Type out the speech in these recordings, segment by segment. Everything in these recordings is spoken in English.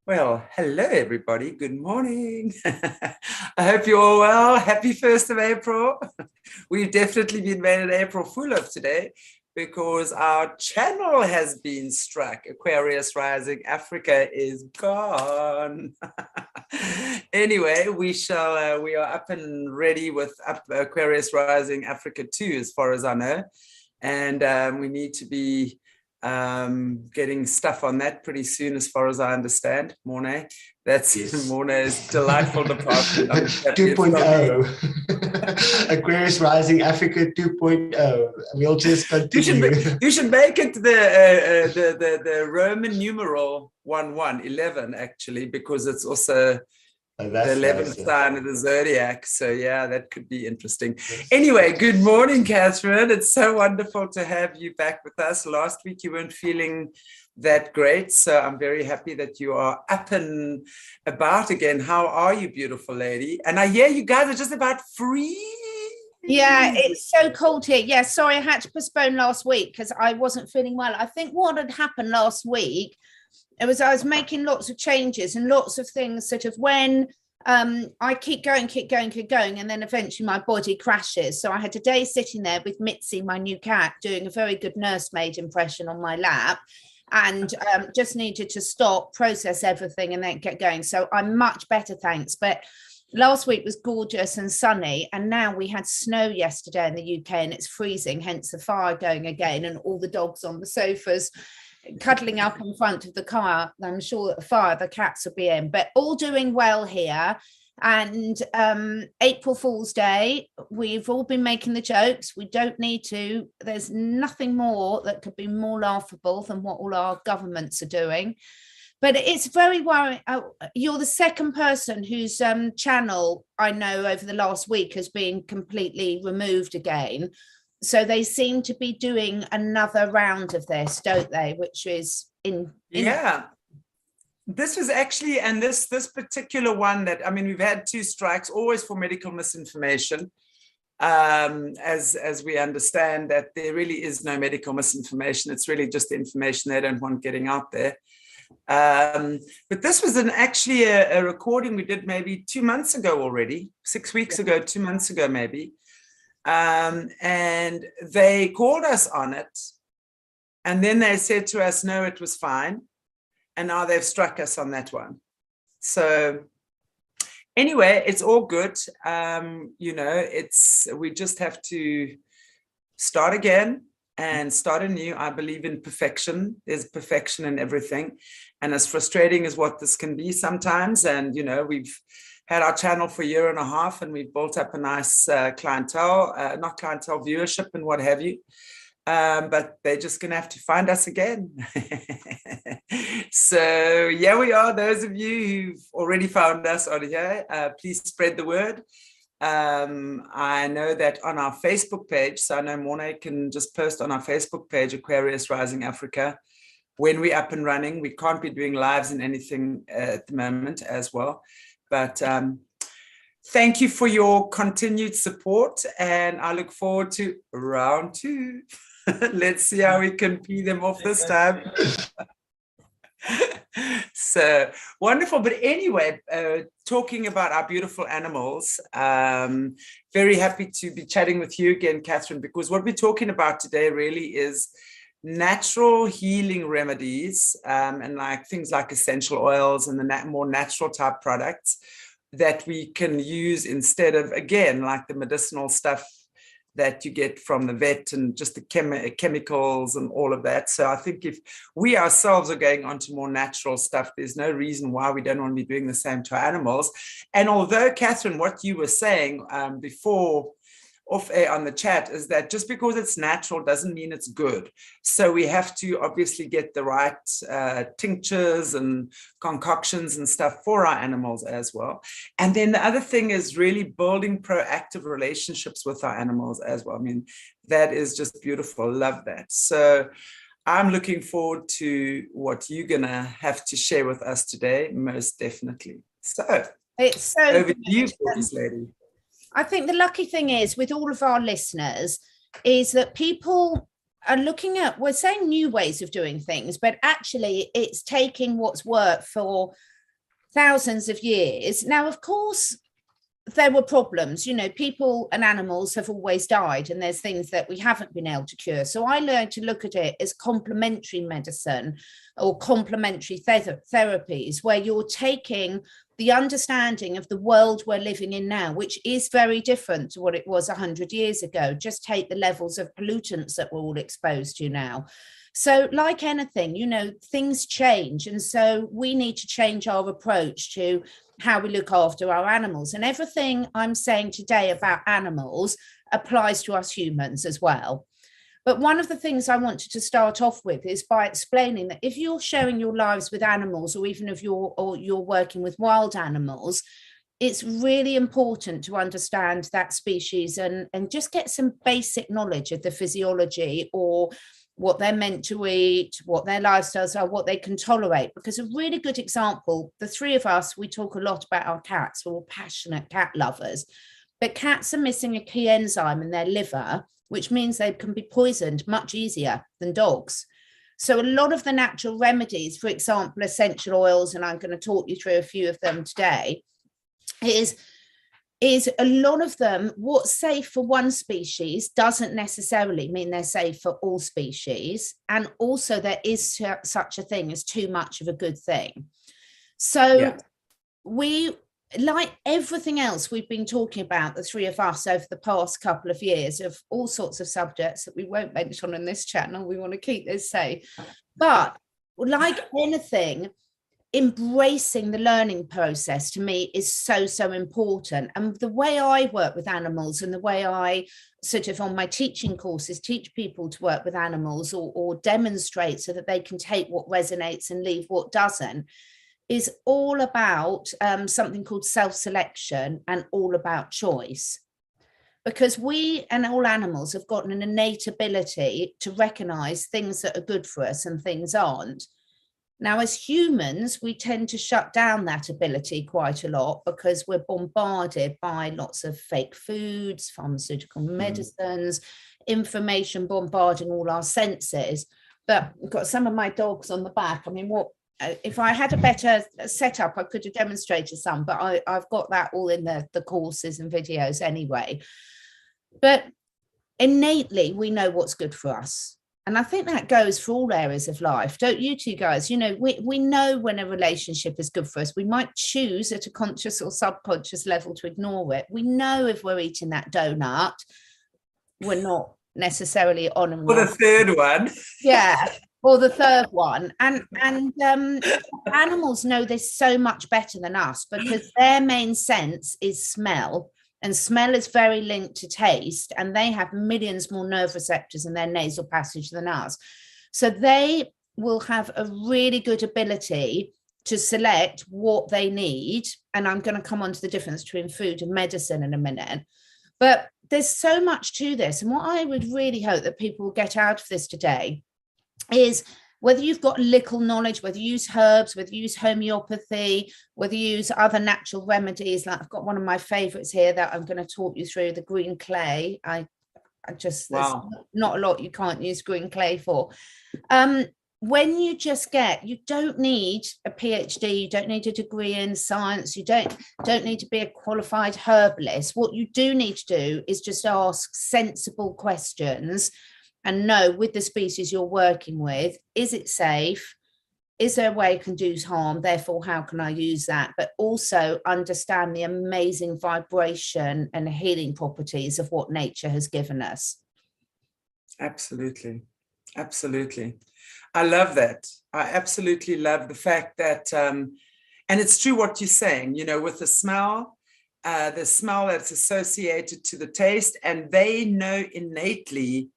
Well, hello everybody. Good morning. I hope you're all well. Happy 1st of April. We've definitely been made an April Fool of today because our channel has been struck. Aquarius Rising Africa is gone. Anyway, we are up and ready with Aquarius Rising Africa 2, as far as I know. And we need to be getting stuff on that pretty soon, as far as I understand. Mornay, that's yes. Mornay's delightful department. 2.0. Aquarius Rising Africa 2.0. We'll just continue. You should make it the Roman numeral 11 actually, because it's also the 11th sign of the zodiac. So yeah, that could be interesting. Yes. Anyway, good morning, Catherine. It's so wonderful to have you back with us. Last week you weren't feeling that great, so I'm very happy that you are up and about again. How are you, beautiful lady? And I hear you guys are just about free. Yeah, it's so cold here. Yeah, sorry, I had to postpone last week because I wasn't feeling well. I think what had happened last week, I was making lots of changes and lots of things sort of when I keep going, and then eventually my body crashes. So I had a day sitting there with Mitzi, my new cat, doing a very good nursemaid impression on my lap, and just needed to stop, process everything, and then get going. So I'm much better, thanks. But last week was gorgeous and sunny, and now we had snow yesterday in the UK, and it's freezing, hence the fire going again, and all the dogs on the sofas cuddling up in front of the car. I'm sure that the cats will be in, but all doing well here. And April Fool's Day, we've all been making the jokes. We don't need to. There's nothing more that could be more laughable than what all our governments are doing. But it's very worrying. You're the second person whose channel I know over the last week has been completely removed again. So they seem to be doing another round of this, don't they? Which is yeah. This was actually, and this particular one that, I mean, we've had 2 strikes, always for medical misinformation. As we understand that there really is no medical misinformation. It's really just the information they don't want getting out there. But this was actually a recording we did maybe 2 months ago already, 6 weeks ago, 2 months ago maybe. And they called us on it, and then they said to us, no, it was fine, and now they've struck us on that one. So anyway, it's all good. We just have to start again and start anew. I believe in perfection. There's perfection in everything, and as frustrating as what this can be sometimes, and we've had our channel for a year and a half, and we've built up a nice clientele, not clientele, viewership and what have you. But they're just going to have to find us again. So yeah, we are. Those of you who've already found us on here, please spread the word. I know that on our Facebook page, so I know Mornay can just post on our Facebook page, Aquarius Rising Africa, when we're up and running. We can't be doing lives and anything at the moment as well. But thank you for your continued support, and I look forward to round 2. Let's see how we can pee them off this time. So wonderful. But anyway, talking about our beautiful animals, very happy to be chatting with you again, Catherine, because what we're talking about today really is natural healing remedies, and like things like essential oils and the more natural type products that we can use instead of, again, like the medicinal stuff that you get from the vet and just the chemicals and all of that. So I think if we ourselves are going on to more natural stuff, there's no reason why we don't want to be doing the same to animals. And although, Catherine, what you were saying before off air on the chat is that just because it's natural doesn't mean it's good. So we have to obviously get the right tinctures and concoctions and stuff for our animals as well. And then the other thing is really building proactive relationships with our animals as well. I mean, that is just beautiful. Love that. So I'm looking forward to what you're gonna have to share with us today, most definitely. So it's so over to you, gorgeous lady. I think the lucky thing is with all of our listeners is that people are looking at, we're saying new ways of doing things, but actually it's taking what's worked for thousands of years. Now, of course, there were problems, you know, people and animals have always died, and there's things that we haven't been able to cure. So I learned to look at it as complementary medicine or complementary therapies, where you're taking the understanding of the world we're living in now, which is very different to what it was 100 years ago. Just take the levels of pollutants that we're all exposed to now. So like anything, you know, things change. And so we need to change our approach to how we look after our animals. And everything I'm saying today about animals applies to us humans as well. But one of the things I wanted to start off with is by explaining that if you're sharing your lives with animals, or even if you're working with wild animals, it's really important to understand that species and just get some basic knowledge of the physiology, or what they're meant to eat, what their lifestyles are, what they can tolerate. Because a really good example, the three of us, we talk a lot about our cats. We're all passionate cat lovers, but cats are missing a key enzyme in their liver, which means they can be poisoned much easier than dogs. So a lot of the natural remedies, for example, essential oils, and I'm going to talk you through a few of them today, is a lot of them, what's safe for one species doesn't necessarily mean they're safe for all species. And also there is such a thing as too much of a good thing. So we, like everything else we've been talking about, the three of us, over the past couple of years, of all sorts of subjects that we won't mention on this channel, we want to keep this safe. But like anything, embracing the learning process to me is so important. And the way I work with animals, and the way I sort of on my teaching courses teach people to work with animals, or demonstrate so that they can take what resonates and leave what doesn't, is all about something called self-selection and all about choice. Because we and all animals have got an innate ability to recognize things that are good for us and things aren't. Now, as humans, we tend to shut down that ability quite a lot, because we're bombarded by lots of fake foods, pharmaceutical medicines, information bombarding all our senses. But I've got some of my dogs on the back. I mean, what if I had a better setup, I could have demonstrated some, but I've got that all in the courses and videos anyway. But innately, we know what's good for us. And I think that goes for all areas of life. Don't you two guys? You know, we know when a relationship is good for us. We might choose at a conscious or subconscious level to ignore it. We know if we're eating that donut, we're not necessarily honouring. Or the third one. Yeah, or the third one. And animals know this so much better than us, because their main sense is smell. And smell is very linked to taste, and they have millions more nerve receptors in their nasal passage than us. So they will have a really good ability to select what they need. And I'm going to come on to the difference between food and medicine in a minute. But there's so much to this. And what I would really hope that people will get out of this today is, whether you've got little knowledge, whether you use herbs, whether you use homeopathy, whether you use other natural remedies, like I've got one of my favorites here that I'm going to talk you through, the green clay. I just, wow. There's not a lot you can't use green clay for. When you just you don't need a PhD, you don't need a degree in science, you don't need to be a qualified herbalist. What you do need to do is just ask sensible questions, and know with the species you're working with, is it safe? Is there a way it can do harm? Therefore, how can I use that? But also understand the amazing vibration and healing properties of what nature has given us. Absolutely. Absolutely. I love that. I absolutely love the fact that, and it's true what you're saying, you know, with the smell that's associated to the taste, and they know innately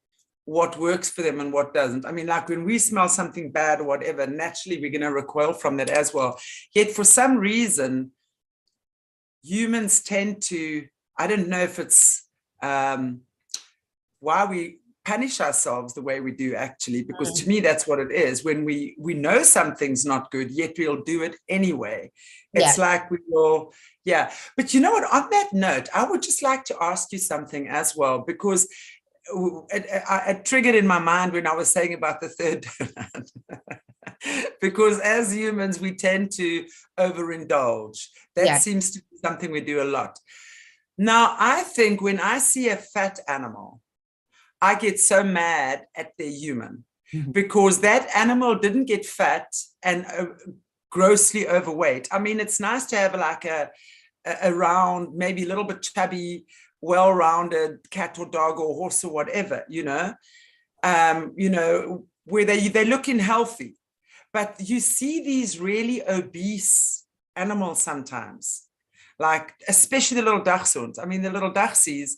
what works for them and what doesn't. I mean, like when we smell something bad or whatever, naturally we're going to recoil from that as well. Yet for some reason, humans tend to, I don't know if it's why we punish ourselves the way we do, actually, because to me, that's what it is. When we know something's not good, yet we'll do it anyway. It's like we will, But you know what, on that note, I would just like to ask you something as well, because it triggered in my mind when I was saying about the third donut. because as humans, we tend to overindulge. That Yeah. seems to be something we do a lot. Now, I think when I see a fat animal, I get so mad at the human because that animal didn't get fat and grossly overweight. I mean, it's nice to have like a round, maybe a little bit chubby, well-rounded cat or dog or horse or whatever, where they're looking healthy. But you see these really obese animals sometimes, like especially the little dachshunds. I mean, the little dachsies,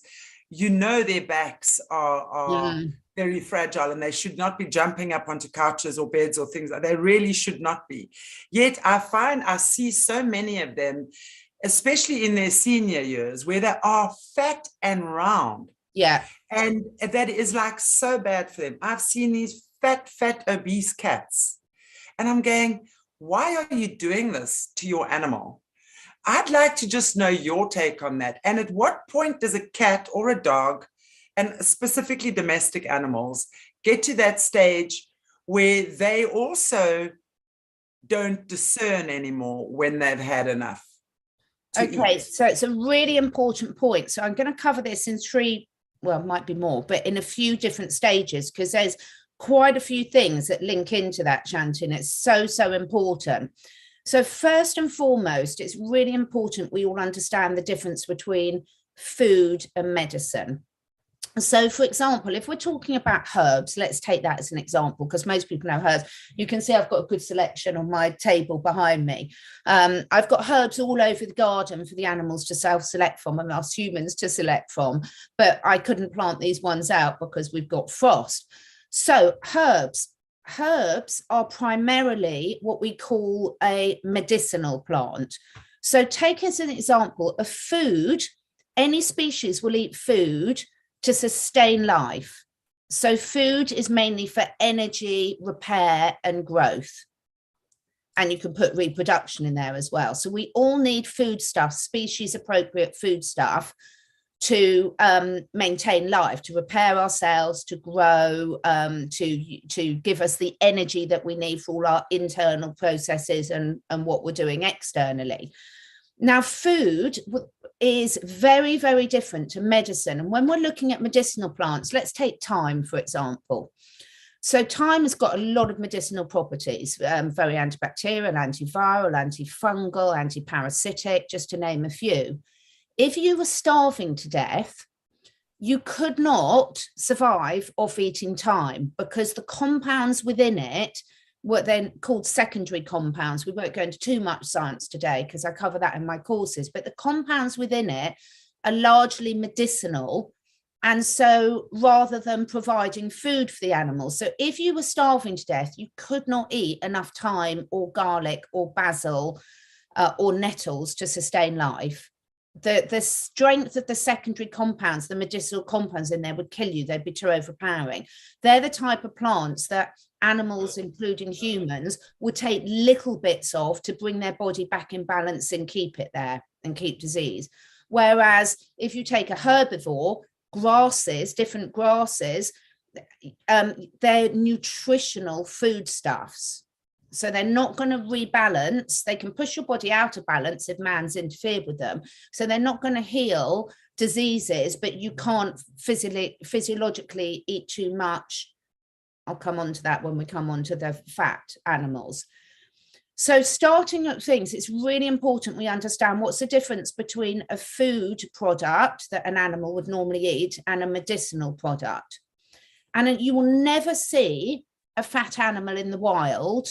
their backs are very fragile and they should not be jumping up onto couches or beds or things. They really should not be. Yet I see so many of them, especially in their senior years, where they are fat and round. Yeah. And that is like so bad for them. I've seen these fat, obese cats. And I'm going, why are you doing this to your animal? I'd like to just know your take on that. And at what point does a cat or a dog, and specifically domestic animals, get to that stage where they also don't discern anymore when they've had enough? Okay, so it's a really important point. So I'm going to cover this in three, well, might be more, but in a few different stages, because there's quite a few things that link into that, Chantelle. It's so important. So first and foremost, it's really important we all understand the difference between food and medicine. So, for example, if we're talking about herbs, let's take that as an example, because most people know herbs. You can see I've got a good selection on my table behind me. I've got herbs all over the garden for the animals to self-select from and us humans to select from, but I couldn't plant these ones out because we've got frost. So herbs are primarily what we call a medicinal plant. So take as an example of food. Any species will eat food to sustain life. So food is mainly for energy, repair, and growth. And you can put reproduction in there as well. So we all need foodstuff, species appropriate foodstuff, to maintain life, to repair ourselves, to grow, to give us the energy that we need for all our internal processes and what we're doing externally. Now, food is very, very different to medicine. And when we're looking at medicinal plants, let's take thyme, for example. So thyme has got a lot of medicinal properties, very antibacterial, antiviral, antifungal, antiparasitic, just to name a few. If you were starving to death, you could not survive off eating thyme because the compounds within it were then called secondary compounds. We won't go into too much science today because I cover that in my courses, but the compounds within it are largely medicinal. And so rather than providing food for the animals, so if you were starving to death, you could not eat enough thyme or garlic or basil or nettles to sustain life. The strength of the secondary compounds, the medicinal compounds in there would kill you. They'd be too overpowering. They're the type of plants that animals, including humans, would take little bits of to bring their body back in balance and keep it there and keep disease. Whereas if you take a herbivore, grasses, different grasses, they're nutritional foodstuffs. So they're not going to rebalance. They can push your body out of balance if man's interfered with them. So they're not going to heal diseases, but you can't physiologically eat too much. I'll come on to that when we come on to the fat animals. So starting at things, it's really important we understand what's the difference between a food product that an animal would normally eat and a medicinal product. And you will never see a fat animal in the wild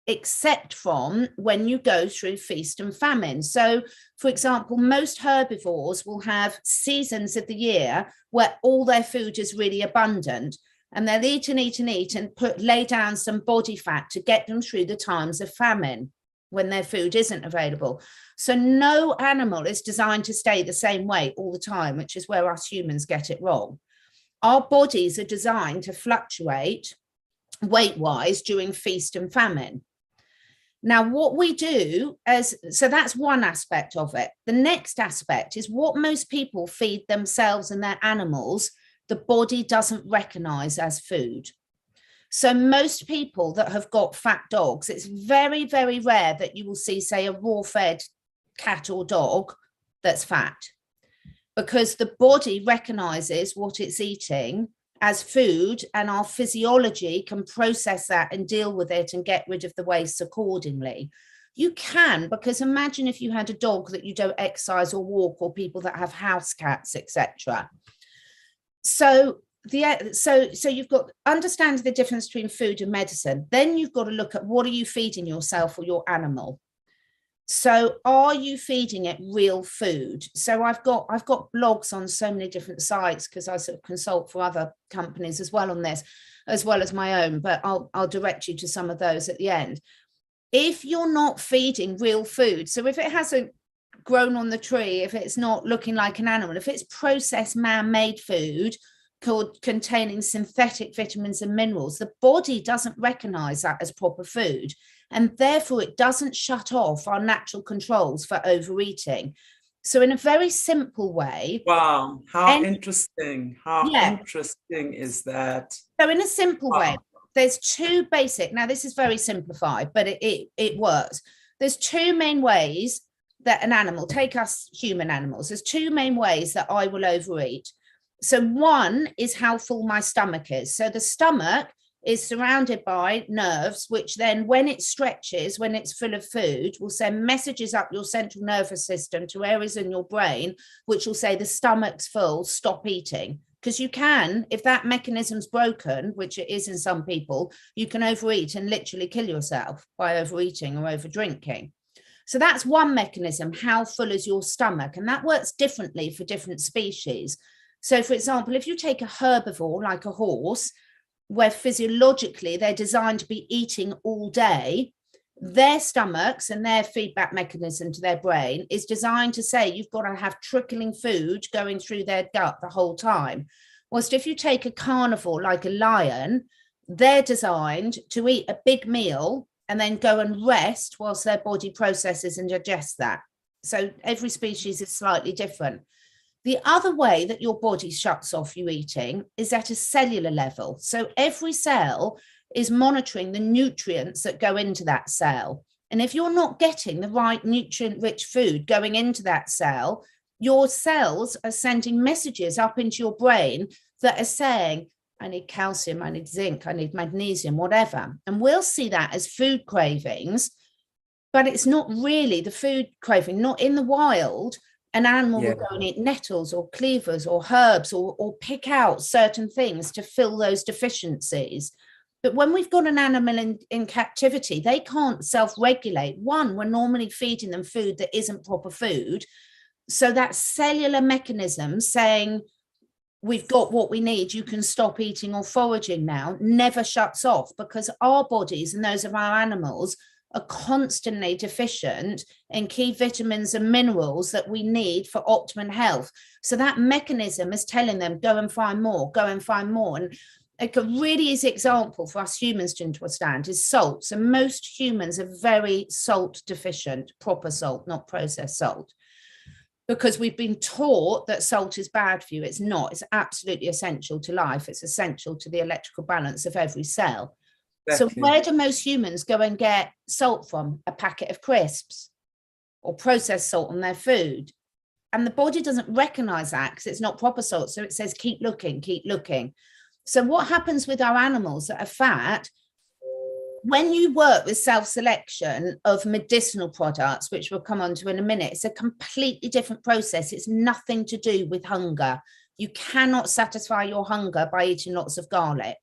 except from when you go through feast and famine. So, for example, most herbivores will have seasons of the year where all their food is really abundant, and they'll eat and eat and eat and lay down some body fat to get them through the times of famine when their food isn't available. So no animal is designed to stay the same way all the time, which is where us humans get it wrong. Our bodies are designed to fluctuate weight-wise during feast and famine. Now, what we do so that's one aspect of it. The next aspect is what most people feed themselves and their animals, the body doesn't recognize as food. So most people that have got fat dogs, it's very, very rare that you will see, say, a raw-fed cat or dog that's fat, because the body recognizes what it's eating as food, and our physiology can process that and deal with it and get rid of the waste accordingly. You can, because imagine if you had a dog that you don't exercise or walk, or people that have house cats, etc. So you've got understanding the difference between food and medicine. Then you've got to look at, what are you feeding yourself or your animal? So are you feeding it real food? So I've got blogs on so many different sites, because I sort of consult for other companies as well on this, as well as my own, but I'll direct you to some of those at the end. If you're not feeding real food, so if it hasn't grown on the tree, if it's not looking like an animal, if it's processed man-made food containing synthetic vitamins and minerals, the body doesn't recognize that as proper food, and therefore it doesn't shut off our natural controls for overeating. So in a very simple way. Wow, how interesting. How interesting is that? So in a simple way, there's two basic, now this is very simplified, but it works. There's two main ways that an animal, take us human animals, there's two main ways that I will overeat. So one is how full my stomach is. So the stomach is surrounded by nerves, which then when it stretches, when it's full of food, will send messages up your central nervous system to areas in your brain, which will say the stomach's full, stop eating. Because you can, if that mechanism's broken, which it is in some people, you can overeat and literally kill yourself by overeating or over drinking. So that's one mechanism, how full is your stomach? And that works differently for different species. So for example, if you take a herbivore like a horse, where physiologically they're designed to be eating all day, their stomachs and their feedback mechanism to their brain is designed to say you've got to have trickling food going through their gut the whole time. Whilst if you take a carnivore like a lion, they're designed to eat a big meal and then go and rest whilst their body processes and digests that. So every species is slightly different. The other way that your body shuts off you eating is at a cellular level. So every cell is monitoring the nutrients that go into that cell. And if you're not getting the right nutrient-rich food going into that cell, your cells are sending messages up into your brain that are saying, I need calcium, I need zinc, I need magnesium, whatever. And we'll see that as food cravings, but it's not really the food craving. Not in the wild. An animal will go and eat nettles or cleavers or herbs or pick out certain things to fill those deficiencies. But when we've got an animal in captivity, they can't self-regulate. One, we're normally feeding them food that isn't proper food. So that cellular mechanism saying, we've got what we need, you can stop eating or foraging now, never shuts off, because our bodies and those of our animals are constantly deficient in key vitamins and minerals that we need for optimum health. So that mechanism is telling them, go and find more, go and find more. And like a really easy example for us humans to understand is salt. So most humans are very salt deficient, proper salt, not processed salt, because we've been taught that salt is bad for you. It's not. It's absolutely essential to life. It's essential to the electrical balance of every cell. Exactly. So where do most humans go and get salt from? A packet of crisps or processed salt on their food. And the body doesn't recognize that because it's not proper salt. So it says, keep looking, keep looking. So what happens with our animals that are fat, when you work with self-selection of medicinal products, which we'll come on to in a minute, it's a completely different process. It's nothing to do with hunger. You cannot satisfy your hunger by eating lots of garlic.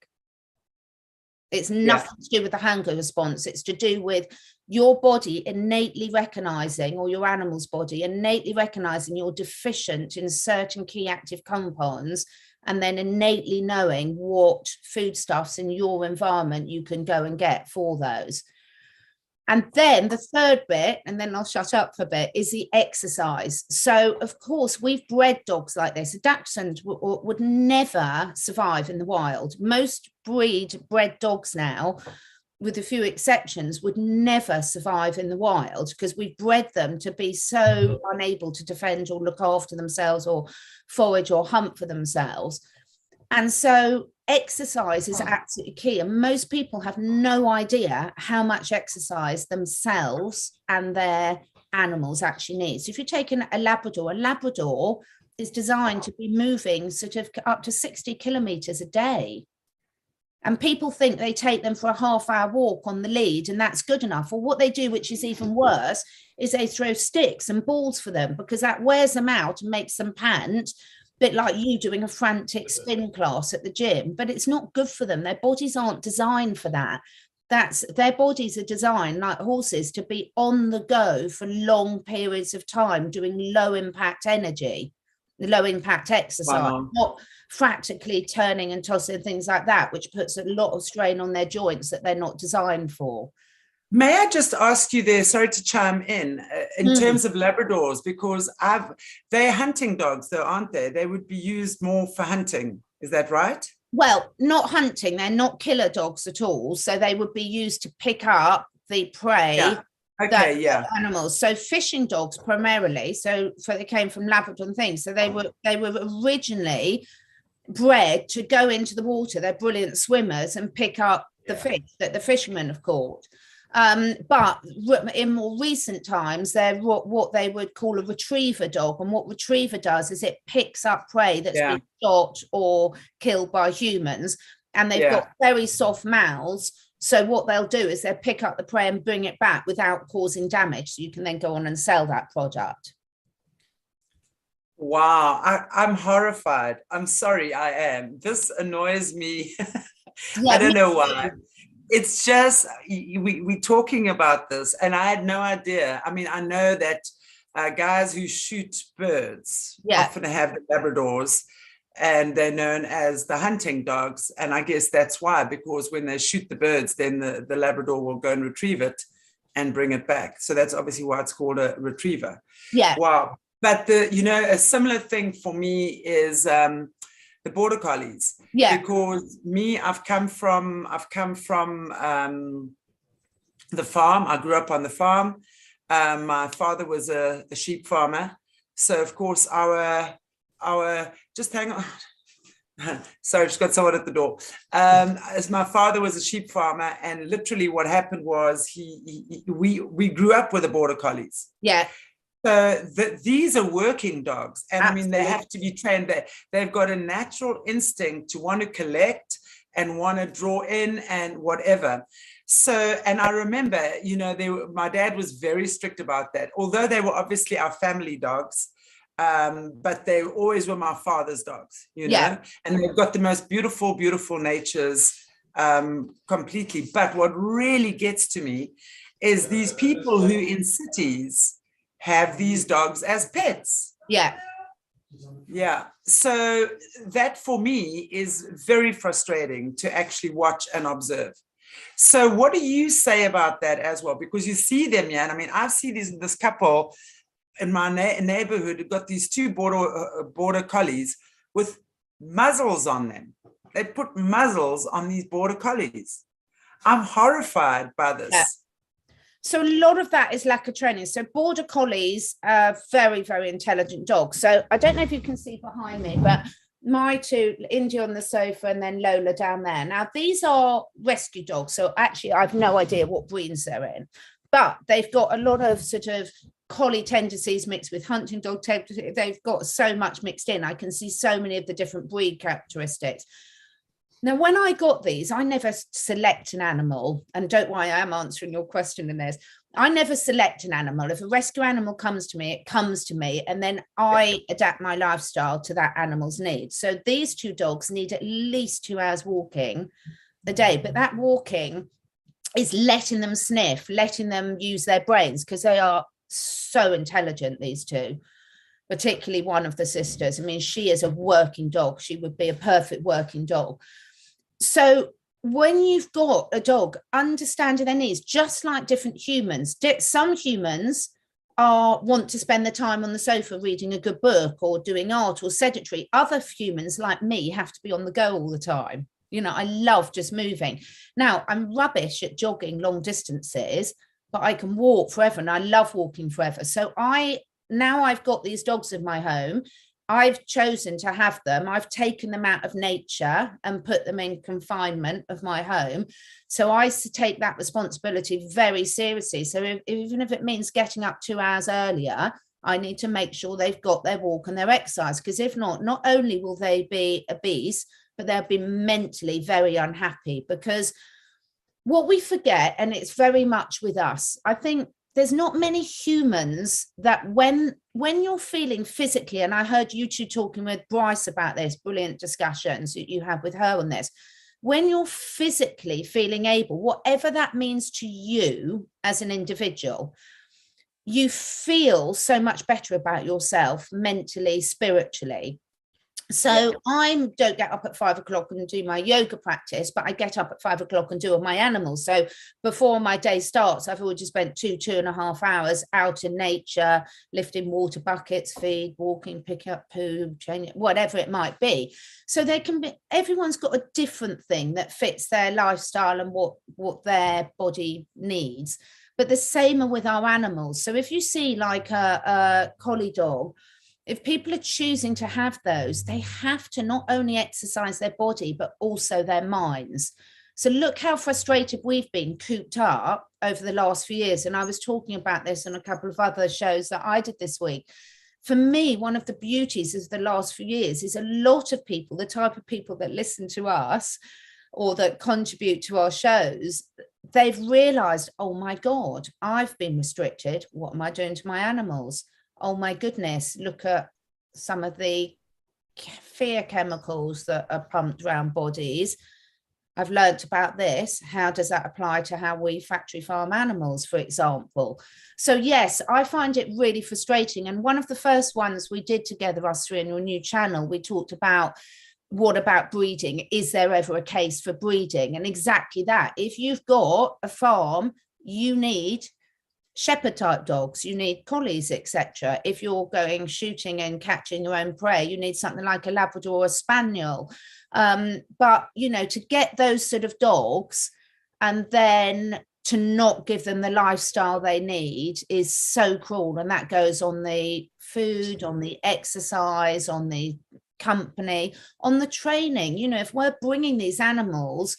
It's nothing to do with the hunger response. It's to do with your body innately recognizing, or your animal's body innately recognizing you're deficient in certain key active compounds, and then innately knowing what foodstuffs in your environment you can go and get for those. And then the third bit, and then I'll shut up for a bit, is the exercise. So, of course, we've bred dogs like this. A dachshund would never survive in the wild. Most bred dogs now, with a few exceptions, would never survive in the wild because we've bred them to be so unable to defend or look after themselves or forage or hunt for themselves. And so exercise is absolutely key, and most people have no idea how much exercise themselves and their animals actually need. So if you take a Labrador is designed to be moving sort of up to 60 kilometers a day. And people think they take them for a half-hour walk on the lead and that's good enough. Or what they do, which is even worse, is they throw sticks and balls for them, because that wears them out and makes them pant, a bit like you doing a frantic spin class at the gym. But it's not good for them. Their bodies aren't designed for that. Their bodies are designed, like horses, to be on the go for long periods of time, doing low impact exercise, not frantically turning and tossing, things like that, which puts a lot of strain on their joints that they're not designed for. May I just ask you there, sorry to chime in terms of Labradors, because they're hunting dogs though, aren't they? They would be used more for hunting. Is that right? Well, not hunting. They're not killer dogs at all. So they would be used to pick up the prey. Yeah. Okay, yeah. Animals. So fishing dogs primarily. So they came from Labrador and things. So they were originally bred to go into the water. They're brilliant swimmers and pick up the fish that the fishermen have caught. But in more recent times, they're what they would call a retriever dog. And what retriever does is it picks up prey that's been shot or killed by humans. And they've got very soft mouths. So what they'll do is they'll pick up the prey and bring it back without causing damage. So you can then go on and sell that product. Wow, I'm horrified. I'm sorry, I am. This annoys me. I don't know why. It's just, we're talking about this and I had no idea. I mean, I know that guys who shoot birds often have the Labradors, and they're known as the hunting dogs. And I guess that's why, because when they shoot the birds, then the Labrador will go and retrieve it and bring it back. So that's obviously why it's called a retriever. Yeah. Wow. But a similar thing for me is the border collies. Yeah. Because I've come from the farm. I grew up on the farm. My father was a sheep farmer. So of course our just hang on. Sorry, just got someone at the door. As my father was a sheep farmer, and literally what happened was we grew up with the border collies. Yeah. So these are working dogs, and I mean they have to be trained. They've got a natural instinct to want to collect and want to draw in and whatever. So, and I remember, my dad was very strict about that. Although they were obviously our family dogs, but they always were my father's dogs, know, and they've got the most beautiful, beautiful natures completely. But what really gets to me is these people who in cities have these dogs as pets. Yeah. Yeah. So that for me is very frustrating to actually watch and observe. So what do you say about that as well? Because you see them, Jan. I mean, I see this couple in my neighborhood who got these two border collies with muzzles on them. They put muzzles on these border collies. I'm horrified by this. Yeah. So a lot of that is lack of training. So border collies are very, very intelligent dogs. So I don't know if you can see behind me, but my two, India on the sofa and then Lola down there. Now, these are rescue dogs. So actually, I've no idea what breeds they're in, but they've got a lot of sort of collie tendencies mixed with hunting dog tendencies. They've got so much mixed in. I can see so many of the different breed characteristics. Now, when I got these, I never select an animal, and don't worry, I am answering your question in this. I never select an animal. If a rescue animal comes to me, it comes to me, and then I adapt my lifestyle to that animal's needs. So these two dogs need at least 2 hours walking a day, but that walking is letting them sniff, letting them use their brains, because they are so intelligent, these two. Particularly one of the sisters. I mean, she is a working dog. She would be a perfect working dog. So when you've got a dog understanding their needs, just like different humans, some humans want to spend the time on the sofa reading a good book or doing art or sedentary. Other humans like me have to be on the go all the time. I love just moving. Now, I'm rubbish at jogging long distances, but I can walk forever, and I love walking forever. So now I've got these dogs in my home. I've chosen to have them. I've taken them out of nature and put them in confinement of my home. So I take that responsibility very seriously. So even if it means getting up 2 hours earlier, I need to make sure they've got their walk and their exercise, because if not, not only will they be obese, but they'll be mentally very unhappy. Because what we forget, and it's very much with us, I think there's not many humans that when you're feeling physically, and I heard you two talking with Bryce about this, brilliant discussions that you have with her on this, when you're physically feeling able, whatever that means to you as an individual, you feel so much better about yourself mentally, spiritually. So I don't get up at 5 o'clock and do my yoga practice, but I get up at 5 o'clock and do my animals. So before my day starts, I've already spent 2.5 hours out in nature, lifting water buckets, feed, walking, pick up poo, changing, whatever it might be. So they can be, everyone's got a different thing that fits their lifestyle and what their body needs. But the same are with our animals. So if you see like a collie dog, if people are choosing to have those, they have to not only exercise their body, but also their minds. So look how frustrated we've been cooped up over the last few years. And I was talking about this on a couple of other shows that I did this week. For me, one of the beauties of the last few years is a lot of people, the type of people that listen to us or that contribute to our shows, they've realized, oh my God, I've been restricted. What am I doing to my animals? Oh my goodness, look at some of the fear chemicals that are pumped around bodies. I've learned about this. How does that apply to how we factory farm animals, for example? So yes, I find it really frustrating. And one of the first ones we did together, us three, on your new channel, we talked about, what about breeding? Is there ever a case for breeding? And exactly that. If you've got a farm, you need shepherd type dogs, you need collies, etc. If you're going shooting and catching your own prey, you need something like a Labrador or a Spaniel. But you know, to get those sort of dogs and then to not give them the lifestyle they need is so cruel. And that goes on the food, on the exercise, on the company, on the training. You know, if we're bringing these animals,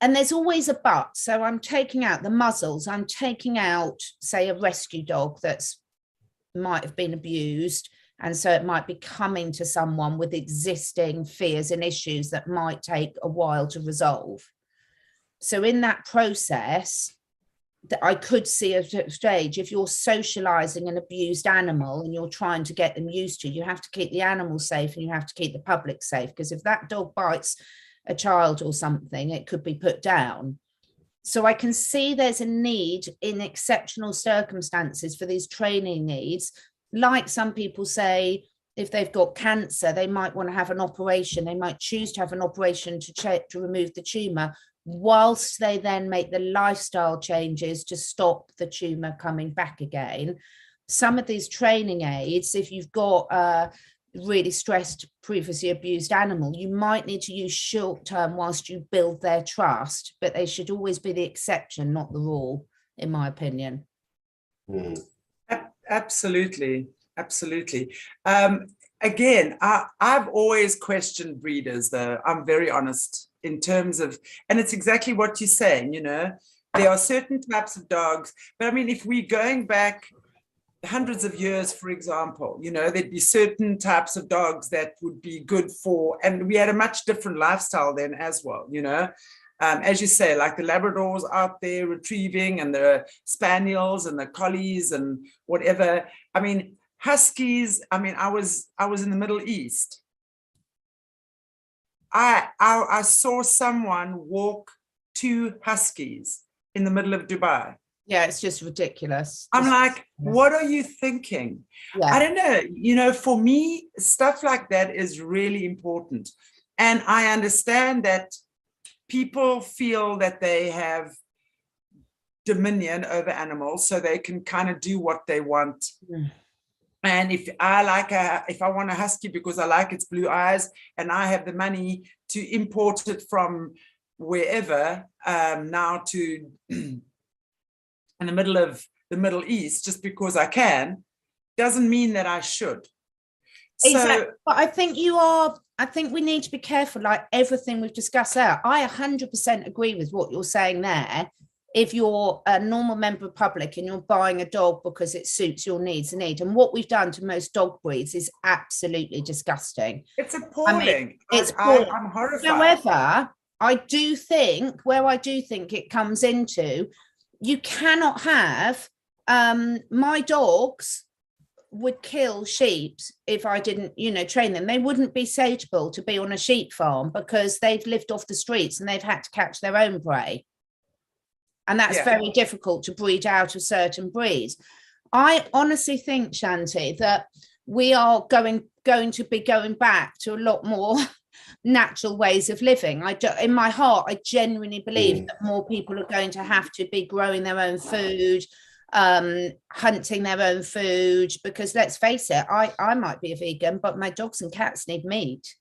and there's always a but. So I'm taking out the muzzles. I'm taking out, say, a rescue dog that's might have been abused. And so it might be coming to someone with existing fears and issues that might take a while to resolve. So in that process, that I could see a stage, if you're socializing an abused animal and you're trying to get them used to, you have to keep the animal safe and you have to keep the public safe. Because if that dog bites a child or something, it could be put down. So I can see there's a need in exceptional circumstances for these training needs. Like some people say, if they've got cancer, they might want to have an operation. They might choose to have an operation to remove the tumor, whilst they then make the lifestyle changes to stop the tumor coming back again. Some of these training aids, if you've got a really stressed, previously abused animal, you might need to use short term whilst you build their trust, but they should always be the exception, not the rule, in my opinion. Absolutely. Again, I've always questioned breeders, though. I'm very honest in terms of, and it's exactly what you're saying, you know, there are certain types of dogs, but I mean, if we're going back hundreds of years, for example, you know, there'd be certain types of dogs that would be good for, and we had a much different lifestyle then as well, you know. As you say, like the Labradors out there retrieving, and the Spaniels and the Collies and whatever. I mean, Huskies, I mean, I was in the Middle East. I saw someone walk 2 Huskies in the middle of Dubai. Yeah, it's just ridiculous. I'm like, what are you thinking? Yeah. I don't know. You know, for me, stuff like that is really important. And I understand that people feel that they have dominion over animals, so they can kind of do what they want. Mm. And if I want a husky because I like its blue eyes and I have the money to import it from wherever, now to in the middle of the Middle East, just because I can, doesn't mean that I should. Exactly. But I think we need to be careful, like everything we've discussed there. I 100% agree with what you're saying there. If you're a normal member of the public and you're buying a dog because it suits your needs and need, and what we've done to most dog breeds is absolutely disgusting. It's appalling. I mean, it's I'm horrified. However, I do think it comes into, you cannot have, my dogs would kill sheep if I didn't, train them. They wouldn't be suitable to be on a sheep farm because they've lived off the streets and they've had to catch their own prey. And that's very difficult to breed out of certain breeds. I honestly think, Shanti, that we are going to be going back to a lot more natural ways of living. In my heart, I genuinely believe that more people are going to have to be growing their own food, hunting their own food, because let's face it, I might be a vegan, but my dogs and cats need meat.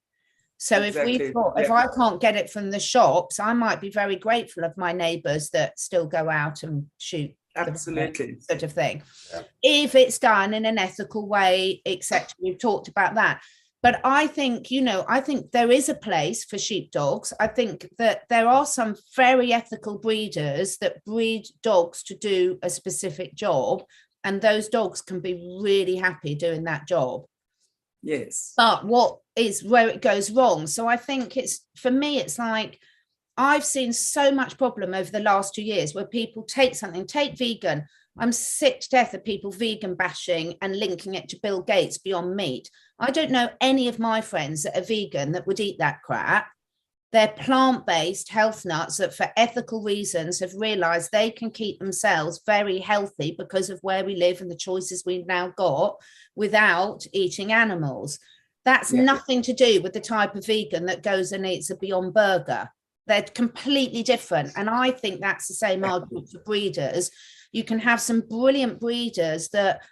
So exactly. If I can't get it from the shops, I might be very grateful of my neighbours that still go out and shoot. Absolutely. Sort of thing. Yeah. If it's done in an ethical way, etc. We've talked about that. But I think, I think there is a place for sheepdogs. I think that there are some very ethical breeders that breed dogs to do a specific job, and those dogs can be really happy doing that job. Yes. But what is where it goes wrong? So I think for me, it's like, I've seen so much problem over the last 2 years where people take vegan. I'm sick to death of people vegan bashing and linking it to Bill Gates Beyond Meat. I don't know any of my friends that are vegan that would eat that crap. They're plant-based health nuts that for ethical reasons have realized they can keep themselves very healthy because of where we live and the choices we've now got without eating animals. That's nothing to do with the type of vegan that goes and eats a Beyond Burger. They're completely different. And I think that's the same argument for breeders. You can have some brilliant breeders that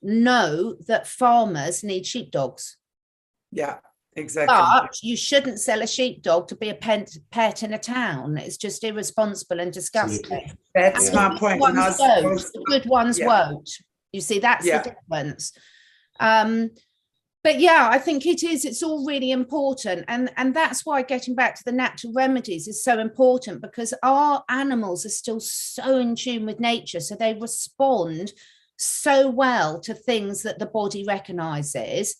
know that farmers need sheepdogs. Yeah, exactly. But you shouldn't sell a sheepdog to be a pet in a town. It's just irresponsible and disgusting. That's my point. The good ones won't. You see, that's the difference. But I think it's all really important. And that's why getting back to the natural remedies is so important, because our animals are still so in tune with nature. So they respond so well to things that the body recognizes.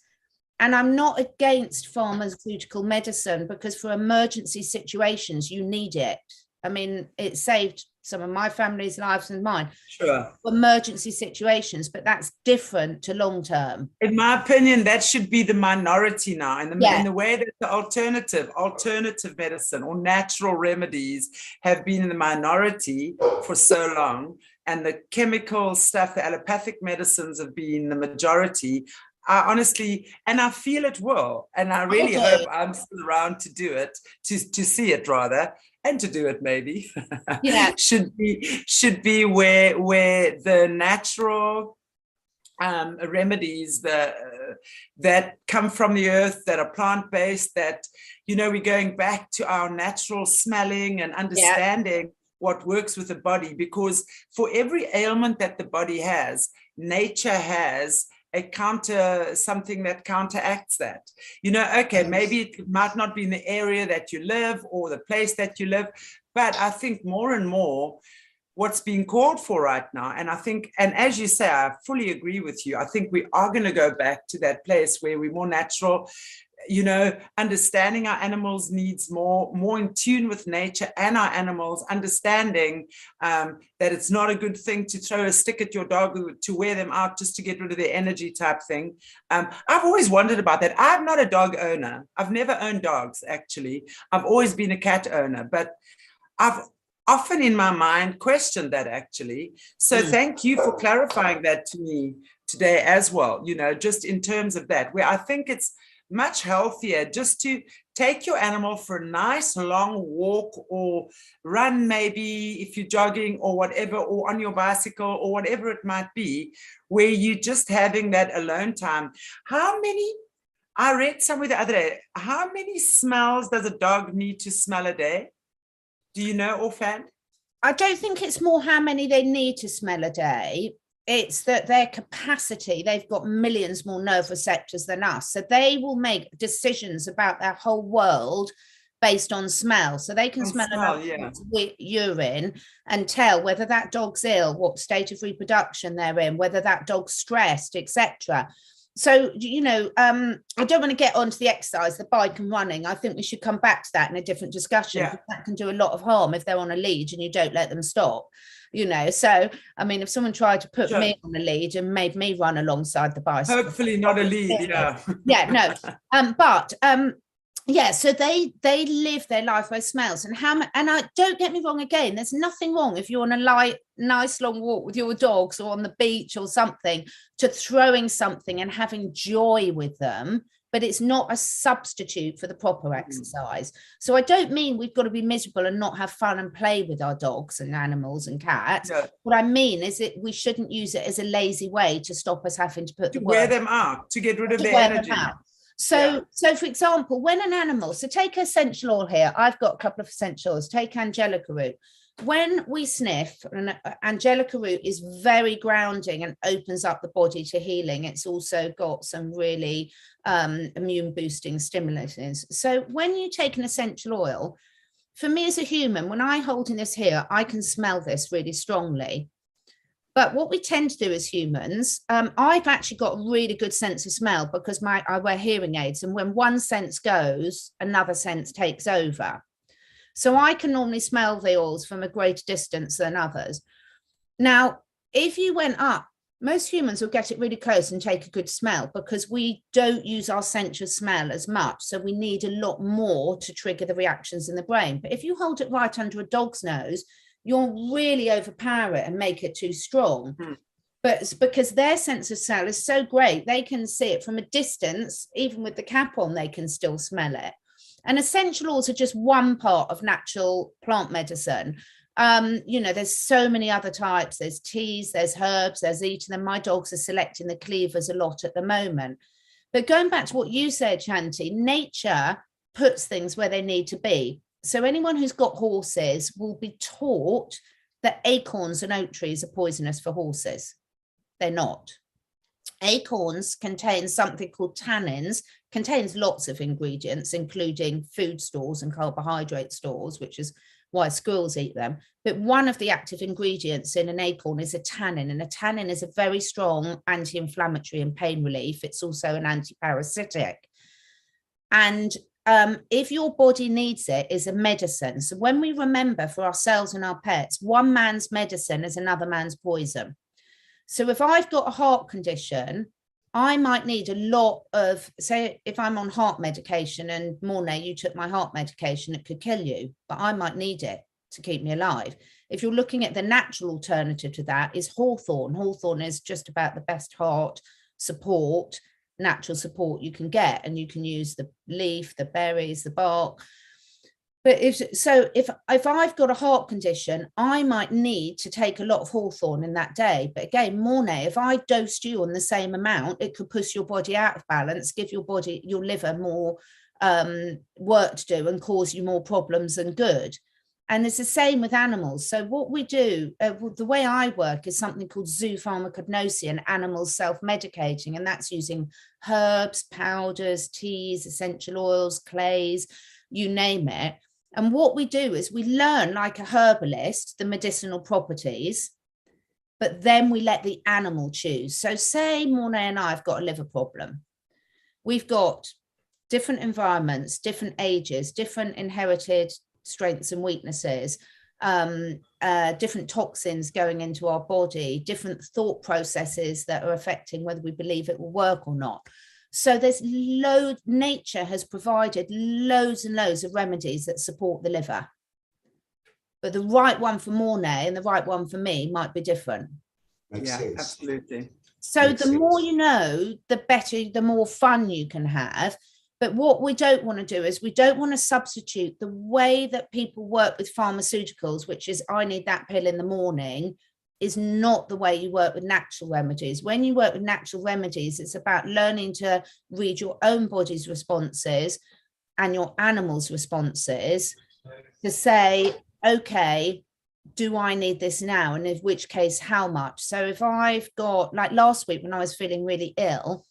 And I'm not against pharmaceutical medicine, because for emergency situations, you need it. I mean, it saved some of my family's lives and mine. Sure. Emergency situations, but that's different to long term. In my opinion, that should be the minority now. In the way that the alternative medicine or natural remedies have been in the minority for so long, and the chemical stuff, the allopathic medicines have been the majority. I honestly, and I feel it will, and I really hope I'm still around to do it, to see it rather, and to do it maybe. should be where the natural remedies that come from the earth, that are plant-based, that we're going back to our natural smelling and understanding what works with the body, because for every ailment that the body has, nature has something that counteracts that. Maybe it might not be in the area that you live or the place that you live, but I think more and more what's being called for right now, and I think, and as you say, I fully agree with you, I think we are going to go back to that place where we're more natural, understanding our animals' needs more in tune with nature and our animals, understanding that it's not a good thing to throw a stick at your dog to wear them out just to get rid of their energy type thing. I've always wondered about that. I'm not a dog owner. I've never owned dogs, actually. I've always been a cat owner, but I've often in my mind questioned that, actually. So thank you for clarifying that to me today as well, just in terms of that, where I think it's much healthier just to take your animal for a nice long walk or run, maybe if you're jogging or whatever, or on your bicycle or whatever it might be, where you're just having that alone time. I read somewhere the other day, how many smells does a dog need to smell a day? Do you know offhand? I don't think it's more how many they need to smell a day. It's that their capacity, they've got millions more nerve receptors than us. So they will make decisions about their whole world based on smell. So they can smell another urine and tell whether that dog's ill, what state of reproduction they're in, whether that dog's stressed, etc. So, you know, I don't want to get onto the exercise, the bike and running. I think we should come back to that in a different discussion. Yeah. That can do a lot of harm if they're on a lead and you don't let them stop, you know. So, I mean, if someone tried to put me on a lead and made me run alongside the bicycle. Hopefully not a lead, yeah. Yeah, no. Yeah, so they live their life by smells, and I don't get me wrong, again, there's nothing wrong if you're on a nice long walk with your dogs or on the beach or something, to throwing something and having joy with them, but it's not a substitute for the proper exercise. So I don't mean we've got to be miserable and not have fun and play with our dogs and animals and cats. No. What I mean is that we shouldn't use it as a lazy way to stop us having to put wear them out, to get rid of their energy. So for example, when an animal, so take essential oil here, I've got a couple of essential oils, take angelica root. When we sniff, angelica root is very grounding and opens up the body to healing. It's also got some really immune boosting stimulants. So when you take an essential oil, for me as a human, when I'm holding this here, I can smell this really strongly. But what we tend to do as humans, I've actually got a really good sense of smell because I wear hearing aids, and when one sense goes, another sense takes over. So I can normally smell the oils from a greater distance than others. Now, if you went up, most humans will get it really close and take a good smell because we don't use our sense of smell as much. So we need a lot more to trigger the reactions in the brain. But if you hold it right under a dog's nose, you'll really overpower it and make it too strong. But it's because their sense of smell is so great, they can see it from a distance. Even with the cap on, they can still smell it. And essential oils are just one part of natural plant medicine. You know, there's so many other types. There's teas, there's herbs, there's eating them. My dogs are selecting the cleavers a lot at the moment. But going back to what you said, Chantelle, nature puts things where they need to be. So anyone who's got horses will be taught that acorns and oak trees are poisonous for horses. They're not. Acorns contain something called tannins, contains lots of ingredients, including food stores and carbohydrate stores, which is why squirrels eat them. But one of the active ingredients in an acorn is a tannin, and a tannin is a very strong anti-inflammatory and pain relief. It's also an anti-parasitic. And if your body needs it, is a medicine. So when we remember for ourselves and our pets, one man's medicine is another man's poison. So if I've got a heart condition, I might need a lot of, say, if I'm on heart medication and Mornay, you took my heart medication, it could kill you, but I might need it to keep me alive. If you're looking at the natural alternative to that is hawthorn. Hawthorn is just about the best heart support, natural support you can get, and you can use the leaf, the berries, the bark. But if I've got a heart condition, I might need to take a lot of hawthorn in that day. But again, Mornay, if I dosed you on the same amount, it could push your body out of balance, give your liver more work to do and cause you more problems than good. And it's the same with animals. So what we do, the way I work is something called zoopharmacognosia, and animals self-medicating, and that's using herbs, powders, teas, essential oils, clays, you name it. And what we do is we learn, like a herbalist, the medicinal properties, but then we let the animal choose. So say Mornay and I have got a liver problem. We've got different environments, different ages, different inherited strengths and weaknesses, different toxins going into our body, different thought processes that are affecting whether we believe it will work or not. So there's nature has provided loads and loads of remedies that support the liver. But the right one for Mornay and the right one for me might be different. Makes sense. Absolutely. So the more you know, the better, the more fun you can have. But what we don't want to do is we don't want to substitute the way that people work with pharmaceuticals, which is I need that pill in the morning, is not the way you work with natural remedies. When you work with natural remedies, it's about learning to read your own body's responses and your animal's responses to say, okay, do I need this now? And in which case, how much? So if I've got, like last week when I was feeling really ill,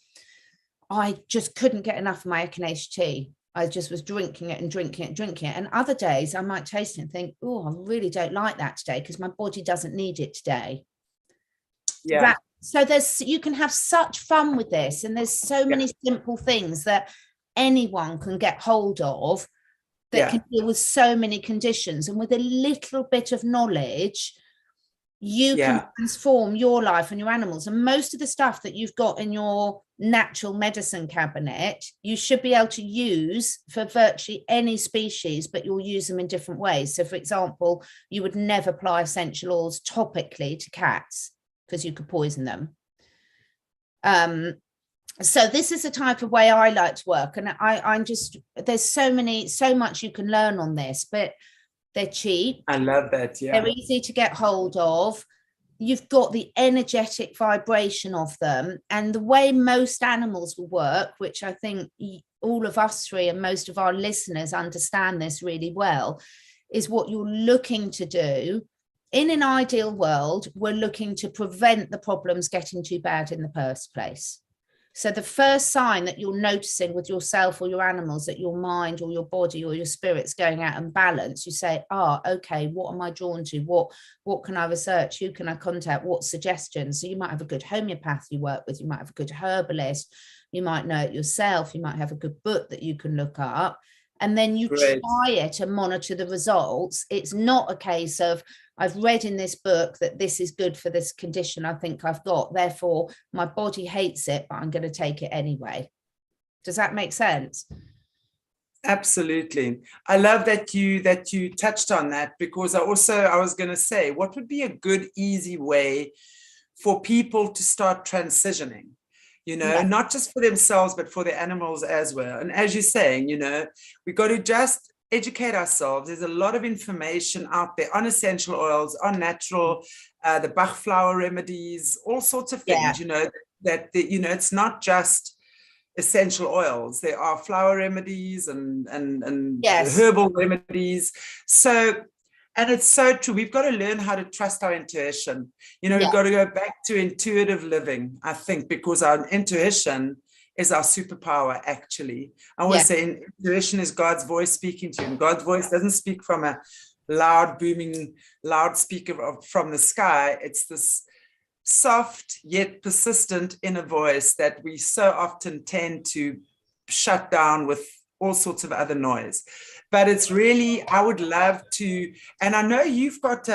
I just couldn't get enough of my echinacea tea. I just was drinking it and drinking it and drinking it. And other days I might taste it and think, oh, I really don't like that today because my body doesn't need it today. Yeah. So you can have such fun with this. And there's so many simple things that anyone can get hold of that can deal with so many conditions. And with a little bit of knowledge, you can transform your life and your animals. And most of the stuff that you've got in your natural medicine cabinet, you should be able to use for virtually any species, but you'll use them in different ways. So for example, you would never apply essential oils topically to cats because you could poison them. So this is the type of way I like to work. And I'm just, there's so much you can learn on this, but they're cheap. I love that. Yeah. They're easy to get hold of. You've got the energetic vibration of them. And the way most animals will work, which I think all of us three and most of our listeners understand this really well, is what you're looking to do. In an ideal world, we're looking to prevent the problems getting too bad in the first place. So the first sign that you're noticing with yourself or your animals that your mind or your body or your spirit's going out of balance, you say, okay, what am I drawn to? What can I research? Who can I contact? What suggestions? So you might have a good homeopath you work with. You might have a good herbalist. You might know it yourself. You might have a good book that you can look up. And then you try it and monitor the results. It's not a case of, I've read in this book that this is good for this condition I think I've got, therefore my body hates it, but I'm going to take it anyway. Does that make sense? Absolutely. I love that you touched on that, because I was going to say, what would be a good, easy way for people to start transitioning? Not just for themselves, but for the animals as well. And as you're saying, we got to just educate ourselves. There's a lot of information out there on essential oils, on natural, the Bach flower remedies, all sorts of things, it's not just essential oils. There are flower remedies and herbal remedies. So, and it's so true. We've got to learn how to trust our intuition. We've got to go back to intuitive living, I think, because our intuition is our superpower, actually. I always say intuition is God's voice speaking to you. And God's voice doesn't speak from a loud, booming loudspeaker from the sky. It's this soft yet persistent inner voice that we so often tend to shut down with all sorts of other noise. But it's really, I would love to, and I know you've got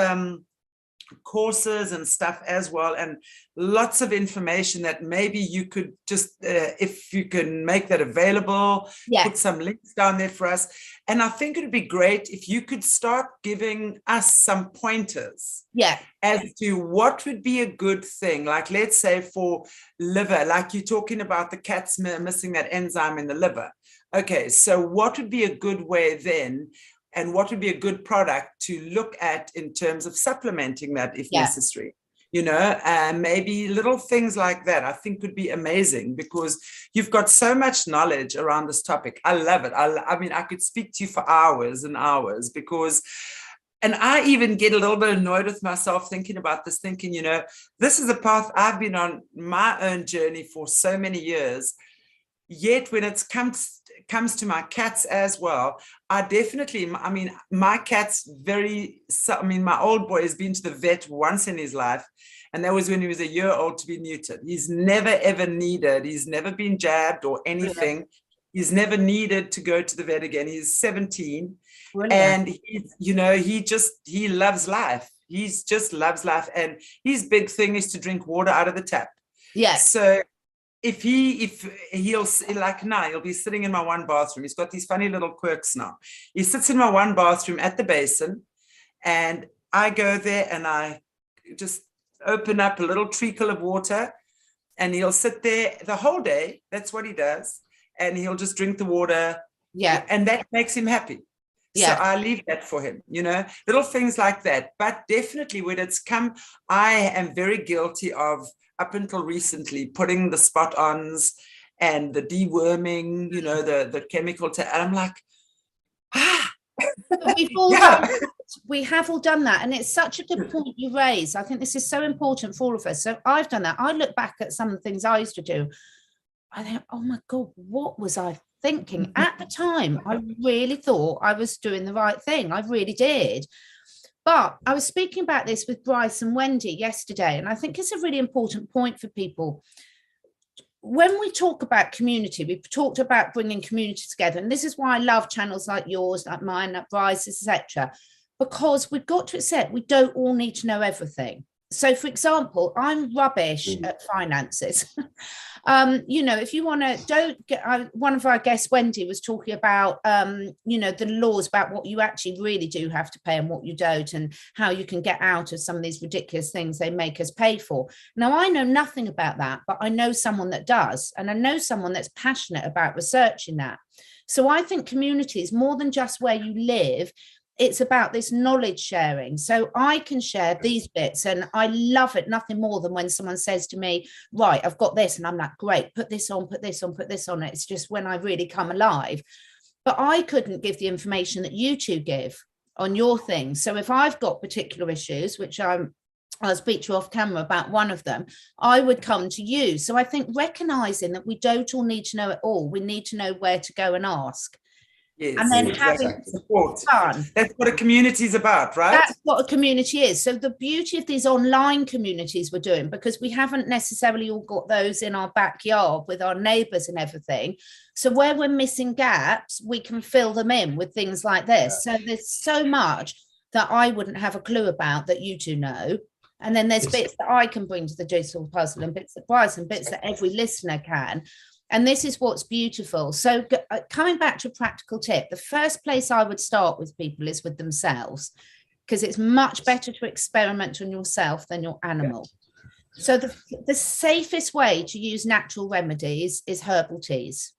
courses and stuff as well, and lots of information that maybe you could just, if you can make that available, put some links down there for us. And I think it would be great if you could start giving us some pointers as to what would be a good thing. Like, let's say for liver, like you're talking about the cats missing that enzyme in the liver. Okay, so what would be a good way then, and what would be a good product to look at in terms of supplementing that if necessary? Maybe little things like that I think would be amazing, because you've got so much knowledge around this topic. I love it. I mean, I could speak to you for hours and hours, because, and I even get a little bit annoyed with myself thinking about this, thinking, this is a path I've been on my own journey for so many years. Yet when it comes to my cats as well, my cat's my old boy has been to the vet once in his life, and that was when he was a year old, to be neutered. He's never ever needed, he's never been jabbed or anything. He's never needed to go to the vet again. He's 17. And he loves life. He's just loves life, and his big thing is to drink water out of the tap. So if he'll, like now, he'll be sitting in my one bathroom. He's got these funny little quirks now. He sits in my one bathroom at the basin, and I go there and I just open up a little treacle of water, and he'll sit there the whole day. That's what he does. And he'll just drink the water. And that makes him happy. So I leave that for him, little things like that. But definitely when it's come, I am very guilty of, up until recently, putting the spot-ons and the deworming, the chemical. And I'm like, We've all we have all done that. And it's such a good point you raise. I think this is so important for all of us. So I've done that. I look back at some of the things I used to do. I think, oh my God, what was I thinking? At the time, I really thought I was doing the right thing. I really did. But I was speaking about this with Bryce and Wendy yesterday, and I think it's a really important point for people. When we talk about community, we've talked about bringing community together. And this is why I love channels like yours, like mine, like Bryce's, etc. Because we've got to accept we don't all need to know everything. So, for example, I'm rubbish at finances. If you want to, don't get, one of our guests, Wendy, was talking about, the laws about what you actually really do have to pay and what you don't, and how you can get out of some of these ridiculous things they make us pay for. Now, I know nothing about that, but I know someone that does, and I know someone that's passionate about researching that. So I think community is more than just where you live. It's about this knowledge sharing. So I can share these bits, and I love it nothing more than when someone says to me, right, I've got this, and I'm like, great, put this on, put this on, put this on. It's just when I really come alive. But I couldn't give the information that you two give on your thing. So if I've got particular issues, which I'll speak to you off camera about one of them, I would come to you. So I think recognizing that we don't all need to know it all. We need to know where to go and ask. Yes, and then exactly. having support. Fun. That's what a community is about, right? That's what a community is. So the beauty of these online communities we're doing, because we haven't necessarily all got those in our backyard with our neighbours and everything. So where we're missing gaps, we can fill them in with things like this. Yeah. So there's so much that I wouldn't have a clue about that you two know. And then there's bits that I can bring to the jigsaw puzzle, and bits that Bryce, and bits that every listener can. And this is what's beautiful. So coming back to a practical tip, the first place I would start with people is with themselves, because it's much better to experiment on yourself than your animal. So the safest way to use natural remedies is herbal teas.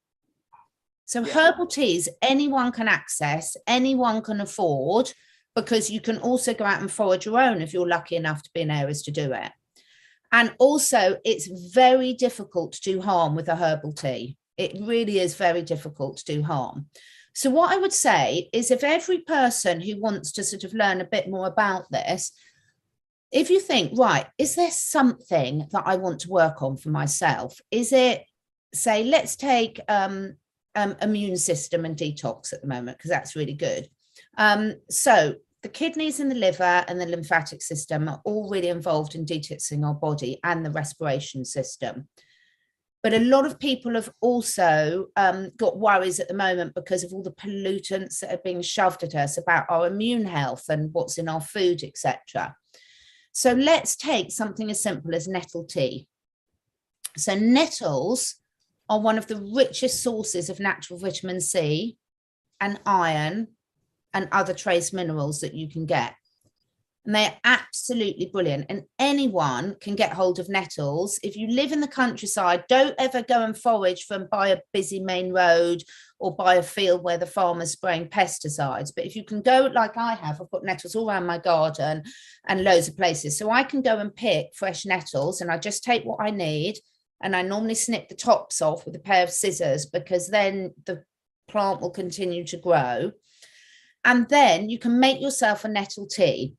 So herbal teas, anyone can access, anyone can afford, because you can also go out and forage your own if you're lucky enough to be in areas to do it. And also, it's very difficult to do harm with a herbal tea. It really is very difficult to do harm. So what I would say is, if every person who wants to sort of learn a bit more about this, if you think, right, is there something that I want to work on for myself? Is it, say, let's take immune system and detox at the moment, because that's really good. So the kidneys and the liver and the lymphatic system are all really involved in detoxing our body, and the respiration system. But a lot of people have also got worries at the moment because of all the pollutants that are being shoved at us about our immune health and what's in our food, etc. So let's take something as simple as nettle tea. So nettles are one of the richest sources of natural vitamin C and iron and other trace minerals that you can get. And they're absolutely brilliant. And anyone can get hold of nettles. If you live in the countryside, don't ever go and forage from by a busy main road or by a field where the farmer's spraying pesticides. But if you can go, like I have, I've got nettles all around my garden and loads of places. So I can go and pick fresh nettles, and I just take what I need. And I normally snip the tops off with a pair of scissors, because then the plant will continue to grow. And then you can make yourself a nettle tea.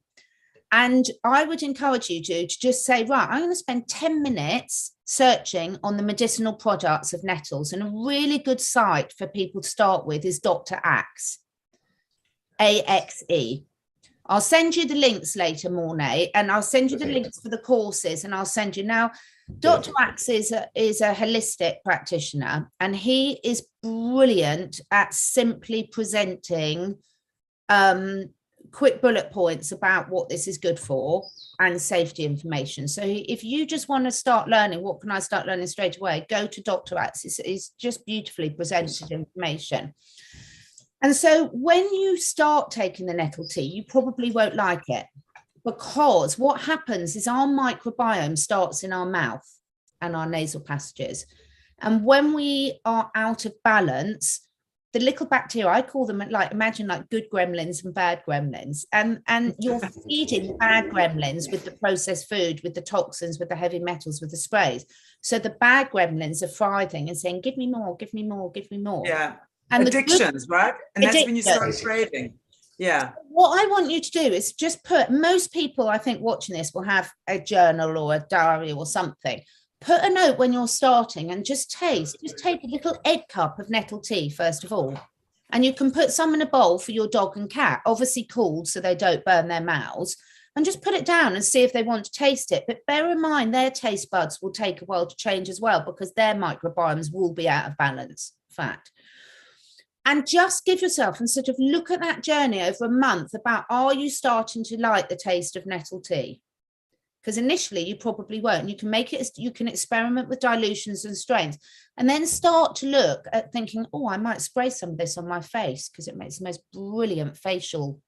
And I would encourage you to just say, right, I'm going to spend 10 minutes searching on the medicinal products of nettles. And a really good site for people to start with is Dr. Axe, A-X-E. I'll send you the links later, Mornay, and I'll send you the links for the courses, and I'll send you now. Dr. Axe is a holistic practitioner, and he is brilliant at simply presenting quick bullet points about what this is good for and safety information. So if you just want to start learning, what can I start learning straight away? Go to Dr. Axe. It's just beautifully presented information. And so when you start taking the nettle tea, you probably won't like it, because what happens is our microbiome starts in our mouth and our nasal passages. And when we are out of balance, the little bacteria, I call them, like, imagine like good gremlins and bad gremlins, and you're feeding bad gremlins with the processed food, with the toxins, with the heavy metals, with the sprays. So the bad gremlins are frying and saying, give me more, give me more, give me more. Yeah. And addictions, right? And that's when you start craving. Yeah. What I want you to do is just put, most people I think watching this will have a journal or a diary or something. Put a note when you're starting and just taste. Just take a little egg cup of nettle tea first of all. And you can put some in a bowl for your dog and cat, obviously cooled so they don't burn their mouths, and just put it down and see if they want to taste it. But bear in mind, their taste buds will take a while to change as well, because their microbiomes will be out of balance, fact. And just give yourself and sort of look at that journey over a month about, are you starting to like the taste of nettle tea? Because initially you probably won't. You can make it, you can experiment with dilutions and strains, and then start to look at thinking, oh, I might spray some of this on my face because it makes the most brilliant facial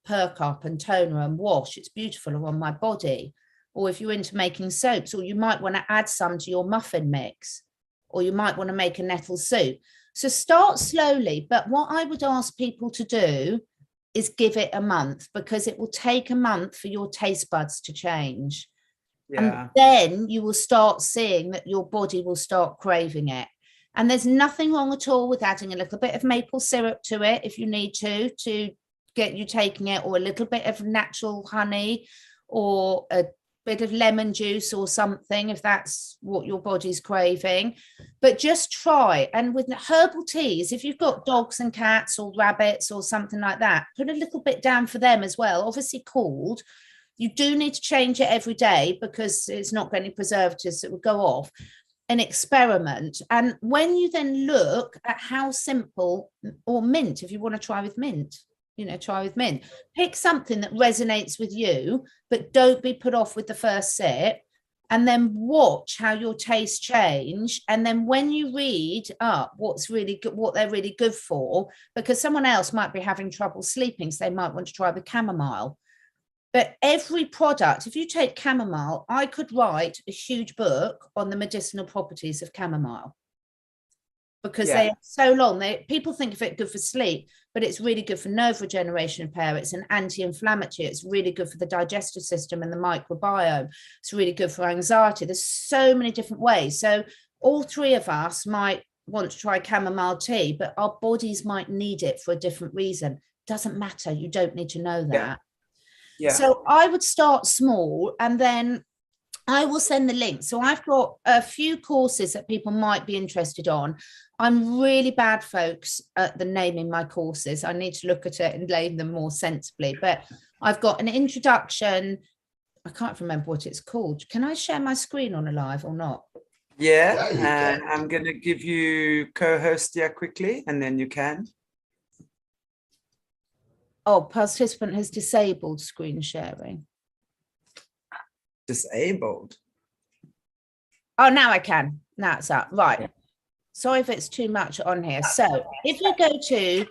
perk up and toner and wash. It's beautiful on my body. Or if you're into making soaps, or you might want to add some to your muffin mix, or you might want to make a nettle soup. So start slowly. But what I would ask people to do is give it a month, because it will take a month for your taste buds to change. Yeah. And then you will start seeing that your body will start craving it. And there's nothing wrong at all with adding a little bit of maple syrup to it if you need to get you taking it, or a little bit of natural honey, or a bit of lemon juice or something, if that's what your body's craving. But just try. And with herbal teas, if you've got dogs and cats or rabbits or something like that, put a little bit down for them as well, obviously cooled. You do need to change it every day because it's not got any preservatives that will go off. An experiment. And when you then look at how simple, or mint, if you want to try with mint, try with mint. Pick something that resonates with you, but don't be put off with the first sip, and then watch how your tastes change. And then when you read up what's really good, what they're really good for, because someone else might be having trouble sleeping, so they might want to try the chamomile. But every product, if you take chamomile, I could write a huge book on the medicinal properties of chamomile, because they are so long. People think of it good for sleep, but it's really good for nerve regeneration repair. It's an anti-inflammatory. It's really good for the digestive system and the microbiome. It's really good for anxiety. There's so many different ways. So all three of us might want to try chamomile tea, but our bodies might need it for a different reason. Doesn't matter. You don't need to know that. Yeah. So I would start small, and then I will send the link. So I've got a few courses that people might be interested on. I'm really bad, folks, at the naming my courses. I need to look at it and name them more sensibly. But I've got an introduction. I can't remember what it's called. Can I share my screen on a live or not? Yeah, I'm going to give you co-host here quickly, and then you can. Oh, participant has disabled screen sharing. Disabled. Oh, now I can. Now it's up. Right. Sorry if it's too much on here. So if you go to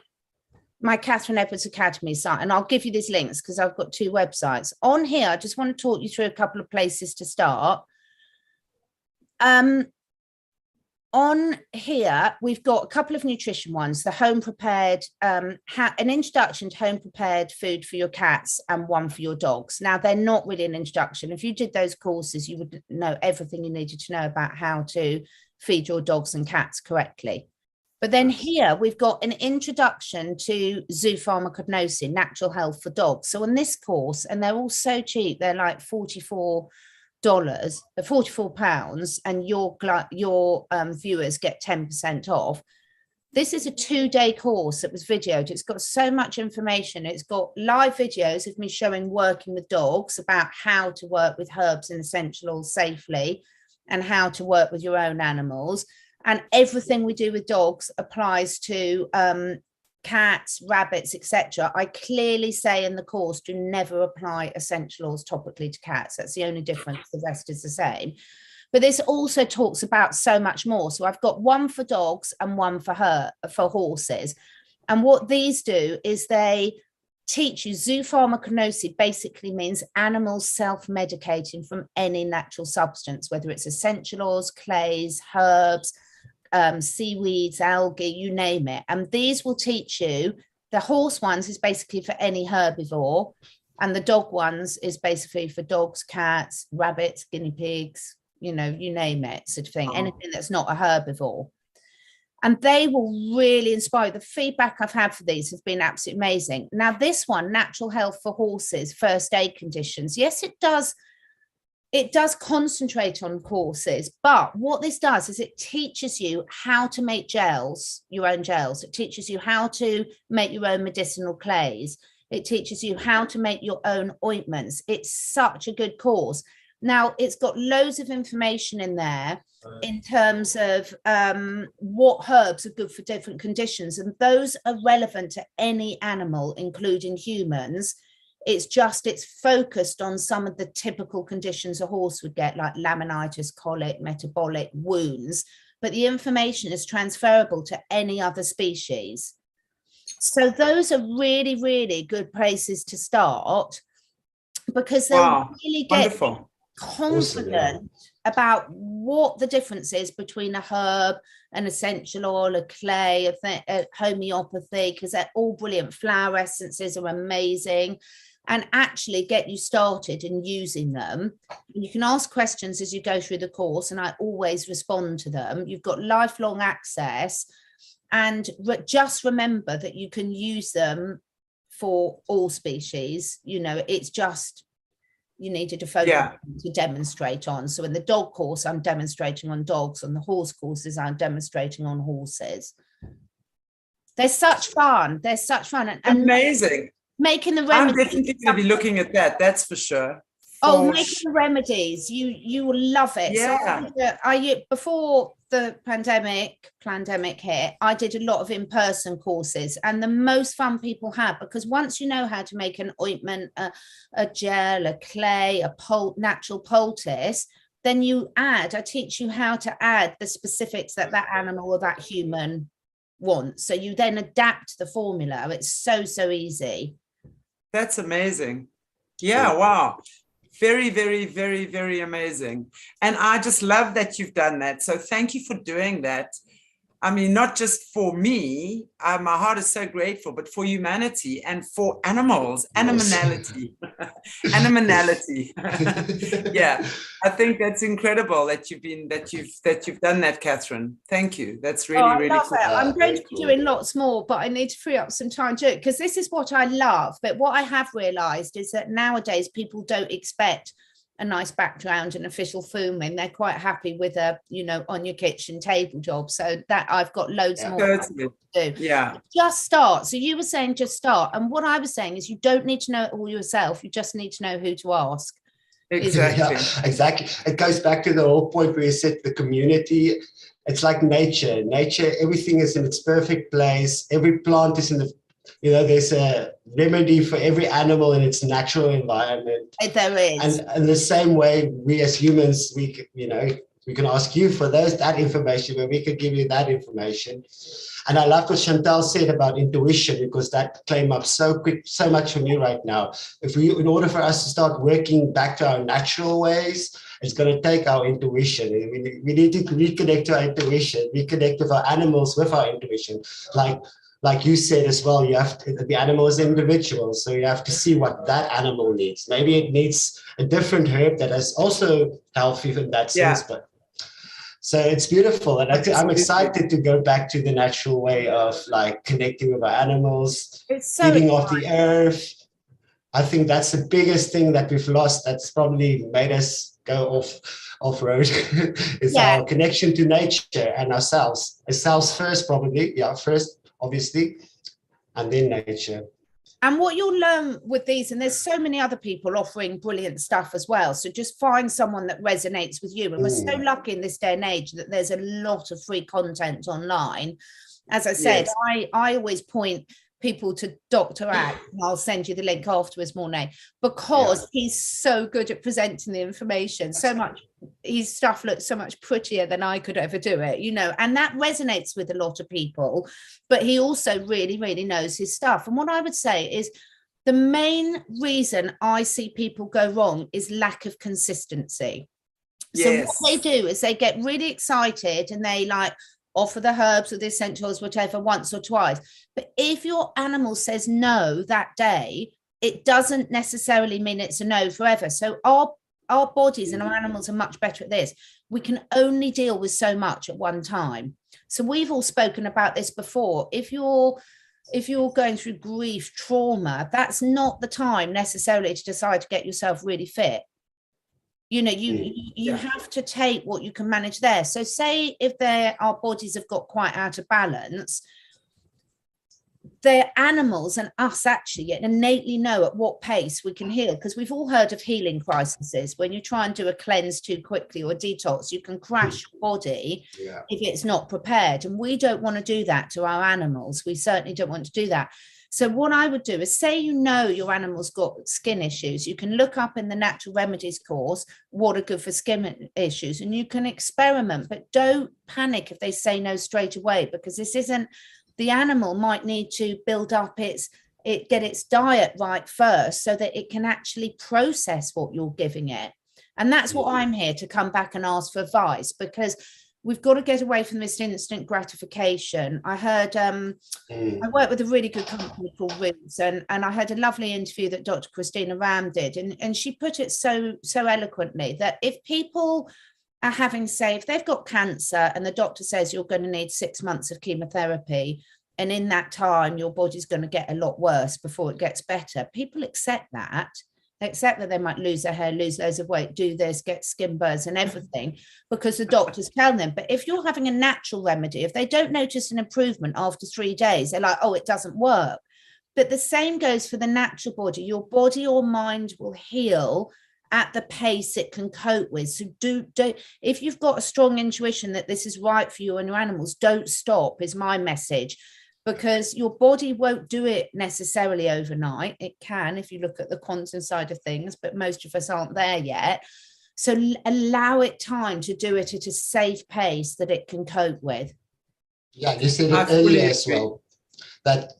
my Catherine Edwards Academy site, and I'll give you these links because I've got two websites on here. I just want to talk you through a couple of places to start. On here, we've got a couple of nutrition ones, the home prepared, an introduction to home prepared food for your cats, and one for your dogs. Now, they're not really an introduction. If you did those courses, you would know everything you needed to know about how to feed your dogs and cats correctly. But then here, we've got an introduction to zoopharmacognosy, natural health for dogs. So on this course, and they're all so cheap, they're like £44, £44, and your viewers get 10% off. This is a 2-day course that was videoed. It's got so much information. It's got live videos of me showing working with dogs, about how to work with herbs and essential oils safely, and how to work with your own animals. And everything we do with dogs applies to cats, rabbits, etc. I clearly say in the course, do never apply essential oils topically to cats. That's the only difference. The rest is the same. But this also talks about so much more. So I've got one for dogs and one for horses. And what these do is they teach you, zoopharmacognosy basically means animals self-medicating from any natural substance, whether it's essential oils, clays, herbs, seaweeds, algae, you name it. And these will teach you. The horse ones is basically for any herbivore, and the dog ones is basically for dogs, cats, rabbits, guinea pigs, you name it, sort of thing, anything that's not a herbivore. And they will really inspire. The feedback I've had for these has been absolutely amazing. Now, this one, Natural Health for Horses, First Aid Conditions. Yes, it does concentrate on courses, but what this does is it teaches you how to make gels, your own gels. It teaches you how to make your own medicinal clays. It teaches you how to make your own ointments. It's such a good course. Now, it's got loads of information in there in terms of what herbs are good for different conditions, and those are relevant to any animal, including humans. It's focused on some of the typical conditions a horse would get, like laminitis, colic, metabolic, wounds, but the information is transferable to any other species. So those are really, really good places to start, because they'll really get wonderful. Confident about what the difference is between a herb, an essential oil, a clay, a homeopathy, because they're all brilliant. Flower essences are amazing, and actually get you started in using them. You can ask questions as you go through the course, and I always respond to them. You've got lifelong access, and just remember that you can use them for all species. You know, it's just, you needed to focus to demonstrate on. So in the dog course, I'm demonstrating on dogs. On the horse courses, I'm demonstrating on horses. They're such fun. They're such fun. And amazing. Making the remedies. I'm definitely going to be looking at that. That's for sure. Making the remedies. You will love it. Yeah. So I before the pandemic hit, I did a lot of in-person courses, and the most fun people have, because once you know how to make an ointment, a gel, a clay, a natural poultice, then I teach you how to add the specifics that animal or that human wants. So you then adapt the formula. It's so easy. That's amazing. Yeah, wow. Very, very, very, very amazing. And I just love that you've done that. So thank you for doing that. I mean, not just for me, my heart is so grateful, but for humanity and for animals, animality. Yeah, I think that's incredible that you've done that, Catherine. Thank you. That's really cool. I'm going to be doing lots more, but I need to free up some time to do it, because this is what I love. But what I have realized is that nowadays people don't expect a nice background and official filming. They're quite happy with a, on your kitchen table job. So that I've got loads more to do. Yeah. Just start. So you were saying just start. And what I was saying is you don't need to know it all yourself. You just need to know who to ask. Exactly. Yeah, exactly. It goes back to the whole point where you said the community. It's like nature. Nature, everything is in its perfect place. Every plant is in the, there's a remedy for every animal in its natural environment. There is. And the same way, we as humans, we can ask you for that information, but we could give you that information. And I love what Chantelle said about intuition, because that came up so much for me right now. In order for us to start working back to our natural ways, it's going to take our intuition. We need to reconnect to our intuition, reconnect with our animals with our intuition. Like you said as well, you have to, the animal is individual, so you have to see what that animal needs. Maybe it needs a different herb that is also healthy in that sense. But so it's beautiful, and I'm excited to go back to the natural way of connecting with our animals, feeding off the earth. I think that's the biggest thing that we've lost. That's probably made us go off road is our connection to nature and ourselves. Ourselves first, probably. Yeah, first, obviously, and then nature. And what you'll learn with these, and there's so many other people offering brilliant stuff as well. So just find someone that resonates with you. And we're so lucky in this day and age that there's a lot of free content online. As I said, I always point people to Dr. Ack, and I'll send you the link afterwards, Mornay, because he's so good at presenting the information. So much, his stuff looks so much prettier than I could ever do it, and that resonates with a lot of people. But he also really, really knows his stuff. And what I would say is the main reason I see people go wrong is lack of consistency. So what they do is they get really excited and they offer the herbs or the essentials, whatever, once or twice. But if your animal says no that day, it doesn't necessarily mean it's a no forever. So our bodies and our animals are much better at this. We can only deal with so much at one time. So we've all spoken about this before. If you're going through grief, trauma, that's not the time necessarily to decide to get yourself really fit. You know, you have to take what you can manage there. So say if our bodies have got quite out of balance, the animals and us actually innately know at what pace we can heal, because we've all heard of healing crises. When you try and do a cleanse too quickly or a detox, you can crash your body if it's not prepared. And we don't want to do that to our animals. We certainly don't want to do that. So what I would do is, say you know your animal's got skin issues, you can look up in the Natural Remedies course what are good for skin issues, and you can experiment, but don't panic if they say no straight away, because this isn't, the animal might need to build up get its diet right first so that it can actually process what you're giving it. And that's what I'm here to come back and ask for advice, because we've got to get away from this instant gratification. I heard, I work with a really good company called Roots, and I had a lovely interview that Dr. Christina Ram did, and she put it so eloquently that if people are having, say, if they've got cancer and the doctor says you're going to need 6 months of chemotherapy, and in that time your body's going to get a lot worse before it gets better, people accept that. Except that they might lose their hair, lose loads of weight, do this, get skin burns and everything, because the doctors tell them. But if you're having a natural remedy, if they don't notice an improvement after 3 days, they're like, oh, it doesn't work. But the same goes for the natural body. Your body or mind will heal at the pace it can cope with. So if you've got a strong intuition that this is right for you and your animals, don't stop, is my message. Because your body won't do it necessarily overnight. It can if you look at the quantum side of things, but most of us aren't there yet. So allow it time to do it at a safe pace that it can cope with. Yeah, you said it earlier as well, that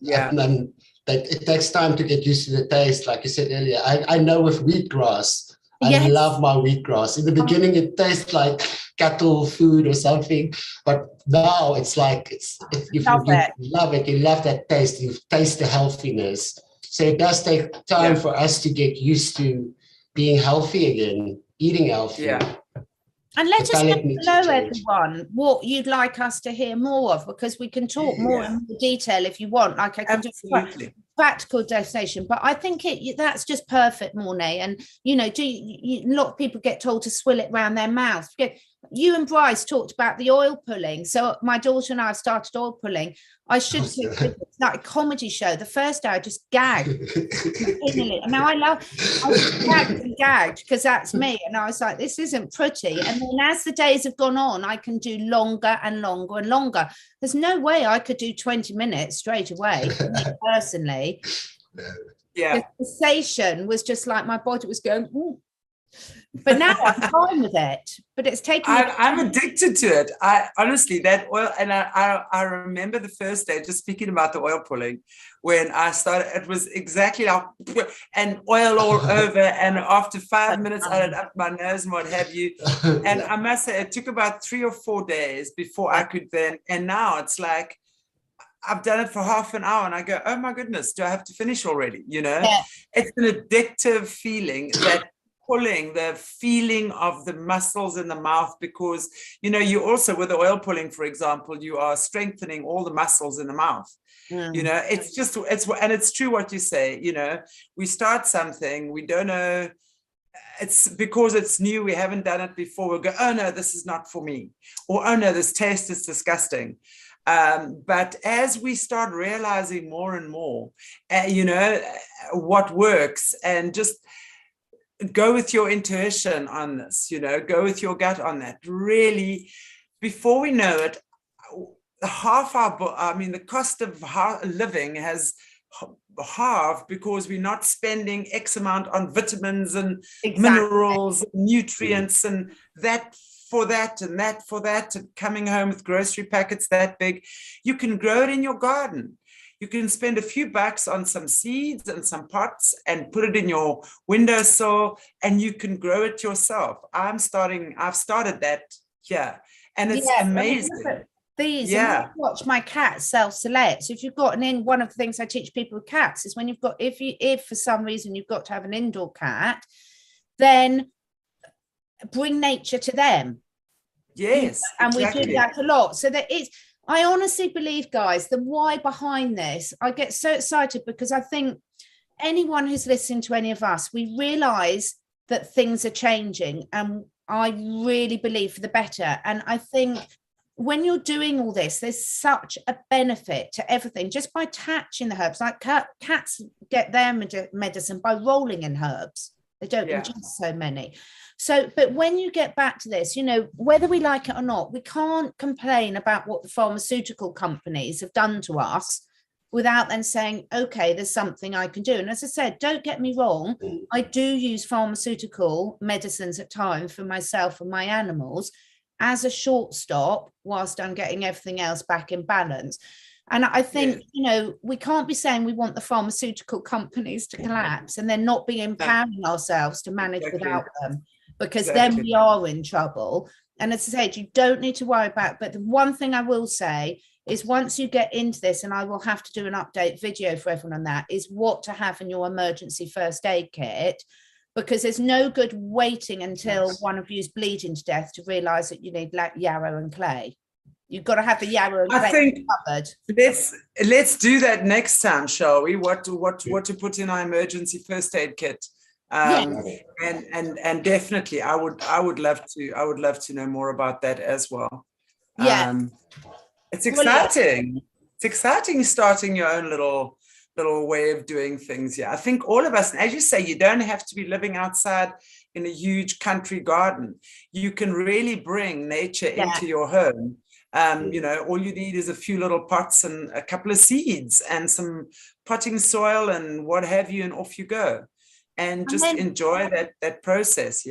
it takes time to get used to the taste, like you said earlier. I know with wheatgrass, I love my wheatgrass. In the beginning, it tastes like cattle food or something, but now it's like you love it. You love that taste. You taste the healthiness. So it does take time for us to get used to being healthy again, eating healthy. Yeah. And let us know, everyone, what you'd like us to hear more of, because we can talk more in more detail if you want. Like I can do practical destination, but I think that's just perfect, Mornay. And you know, a lot of people get told to swill it around their mouth. You and Bryce talked about the oil pulling. So my daughter and I have started oil pulling. I should say it's like a comedy show. The first day I just gagged. And now I just gagged because that's me. And I was like, this isn't pretty. And then as the days have gone on, I can do longer and longer and longer. There's no way I could do 20 minutes straight away, for me personally. Yeah. The sensation was just like my body was going, ooh. But now I'm fine with it. But it's taking. I'm addicted to it. I honestly, that oil, and I remember the first day, just speaking about the oil pulling, when I started, it was exactly like, and oil all over. And after 5 minutes, I had up my nose and what have you. And I must say, it took about 3 or 4 days before I could then. And now it's like, I've done it for half an hour and I go, oh my goodness, do I have to finish already? You know, it's an addictive feeling, that pulling, the feeling of the muscles in the mouth, because, you know, you also, with the oil pulling, for example, you are strengthening all the muscles in the mouth. You know, and it's true what you say, you know, we start something, we don't know, it's because it's new, we haven't done it before, we'll go, oh no, this is not for me, or oh no, this taste is disgusting. But as we start realizing more and more, you know, what works, and just go with your intuition on this, you know, go with your gut on that. Really, before we know it, the cost of living has halved, because we're not spending X amount on vitamins and minerals, and nutrients, and that for that and that for that, and coming home with grocery packets that big. You can grow it in your garden. You can spend a few bucks on some seeds and some pots and put it in your windowsill, and you can grow it yourself. I've started that here, and it's amazing. These, and watch my cats self-select. So if you've got one of the things I teach people with cats is, when you've got, if for some reason you've got to have an indoor cat, then bring nature to them. Yes, and we do that a lot. So that I honestly believe, guys, the why behind this, I get so excited because I think anyone who's listening to any of us, we realize that things are changing, and I really believe for the better. And I think when you're doing all this, there's such a benefit to everything just by touching the herbs. Like cats get their medicine by rolling in herbs. They don't ingest so many. So, but when you get back to this, you know, whether we like it or not, we can't complain about what the pharmaceutical companies have done to us without then saying, okay, there's something I can do. And as I said, don't get me wrong, I do use pharmaceutical medicines at times for myself and my animals as a short stop whilst I'm getting everything else back in balance. And I think, you know, we can't be saying we want the pharmaceutical companies to collapse and then not be empowering ourselves to manage without them, because then we are in trouble. And as I said, you don't need to worry about, but the one thing I will say is once you get into this, and I will have to do an update video for everyone on that, is what to have in your emergency first aid kit, because there's no good waiting until one of you's bleeding to death to realize that you need yarrow and clay. You've got to have the yarrow and clay I think covered. Let's do that next time, shall we? What to put in our emergency first aid kit. And definitely I would love to know more about that as well. It's exciting. It's exciting starting your own little way of doing things. I think all of us, and as you say, you don't have to be living outside in a huge country garden. You can really bring nature into your home. You know, all you need is a few little pots and a couple of seeds and some potting soil and what have you, and off you go. And just enjoy that process.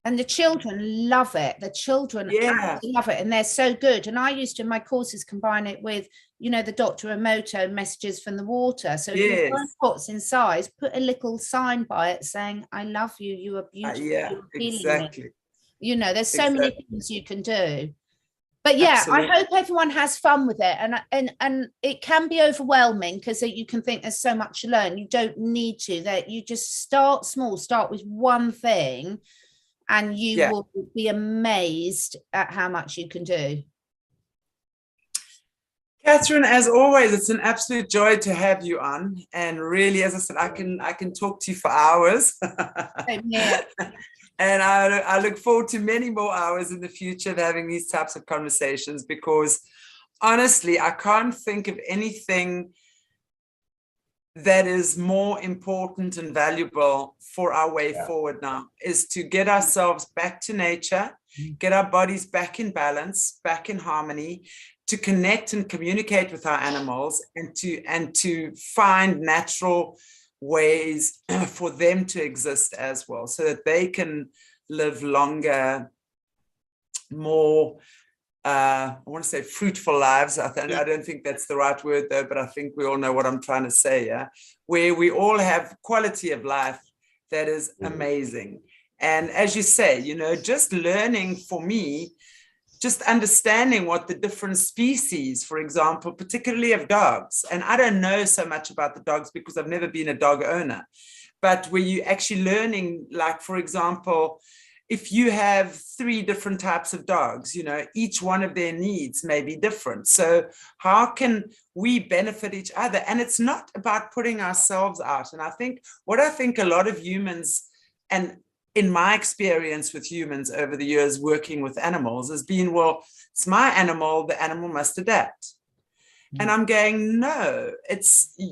And the children love it. The children absolutely love it, and they're so good. And I used to, in my courses, combine it with, you know, the Dr. Emoto messages from the water. So if you find pots in size, put a little sign by it saying, I love you, you are beautiful. Exactly. You know, there's so many things you can do. But I hope everyone has fun with it. And it can be overwhelming because you can think there's so much to learn. You don't need to. That you just start small, start with one thing, and you will be amazed at how much you can do. Catherine, as always, it's an absolute joy to have you on. And really, as I said, I can talk to you for hours. And I look forward to many more hours in the future of having these types of conversations, because honestly, I can't think of anything that is more important and valuable for our way forward now, is to get ourselves back to nature, get our bodies back in balance, back in harmony, to connect and communicate with our animals, and to find natural ways for them to exist as well, so that they can live longer, more I want to say fruitful lives. I don't think that's the right word though, but I think we all know what I'm trying to say, where we all have quality of life that is amazing. And as you say, you know, just learning, for me, just understanding what the different species, for example, particularly of dogs, and I don't know so much about the dogs because I've never been a dog owner, but where you actually learning, like, for example, if you have 3 different types of dogs, you know, each one of their needs may be different. So how can we benefit each other? And it's not about putting ourselves out. And I think a lot of humans, and in my experience with humans over the years working with animals, has been, well, it's my animal, the animal must adapt. And I'm going, no, it's a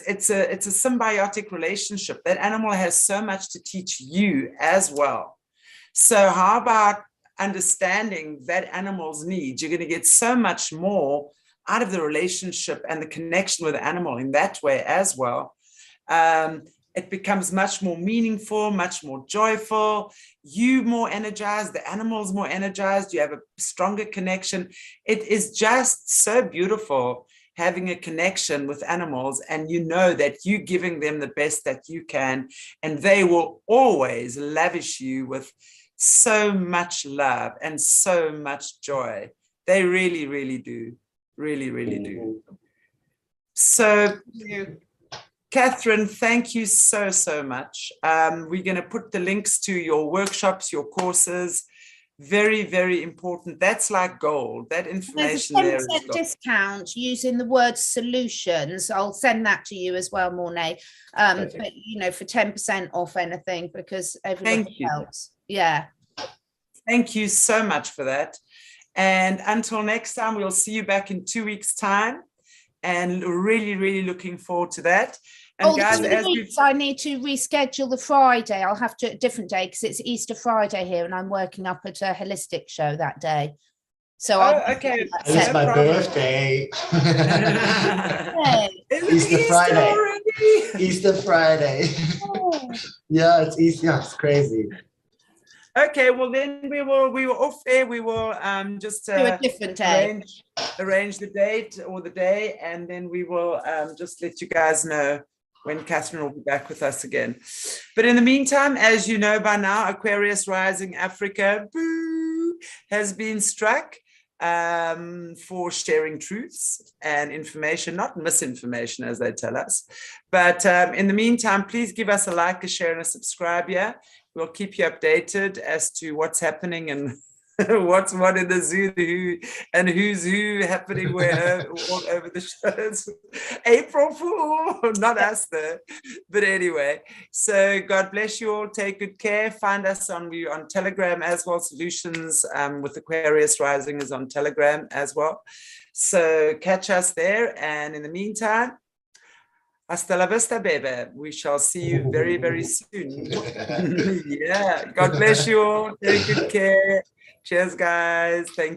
symbiotic relationship. That animal has so much to teach you as well. So how about understanding that animal's needs? You're going to get so much more out of the relationship and the connection with the animal in that way as well. It becomes much more meaningful, much more joyful. You more energized, the animal's more energized. You have a stronger connection. It is just so beautiful having a connection with animals, and you know that you're giving them the best that you can, and they will always lavish you with so much love and so much joy. They really, really do. Really, really do. So, Catherine, thank you so much. We're going to put the links to your workshops, your courses, Very, very important. That's like gold. That information there There's is a 10% gold. discount using the word solutions. I'll send that to you as well, Mornay. But for 10% off anything, because everything helps. Yeah. Thank you so much for that. And until next time, we'll see you back in 2 weeks' time. And really, really looking forward to that. And guys, I need to reschedule the Friday. I'll have to a different day because it's Easter Friday here, and I'm working up at a holistic show that day. So okay. It's my birthday. Easter Friday. Already? Easter Friday. Yeah, it's Easter. Yeah, it's crazy. Okay, well then we were off there. We will just do a different day. Arrange the date or the day, and then we will just let you guys know when Catherine will be back with us again. But in the meantime, as you know by now, Aquarius Rising Africa has been struck for sharing truths and information, not misinformation as they tell us. But in the meantime, please give us a like, a share, and a subscribe here. We'll keep you updated as to what's happening and what's what in the zoo, who's who happening where all over the shows. April Fool, not us though. But anyway, so God bless you all. Take good care. Find us on Telegram as well. Solutions with Aquarius Rising is on Telegram as well. So catch us there. And in the meantime, hasta la vista, baby. We shall see you very, very soon. Yeah. God bless you all. Take good care. Cheers, guys. Thank you.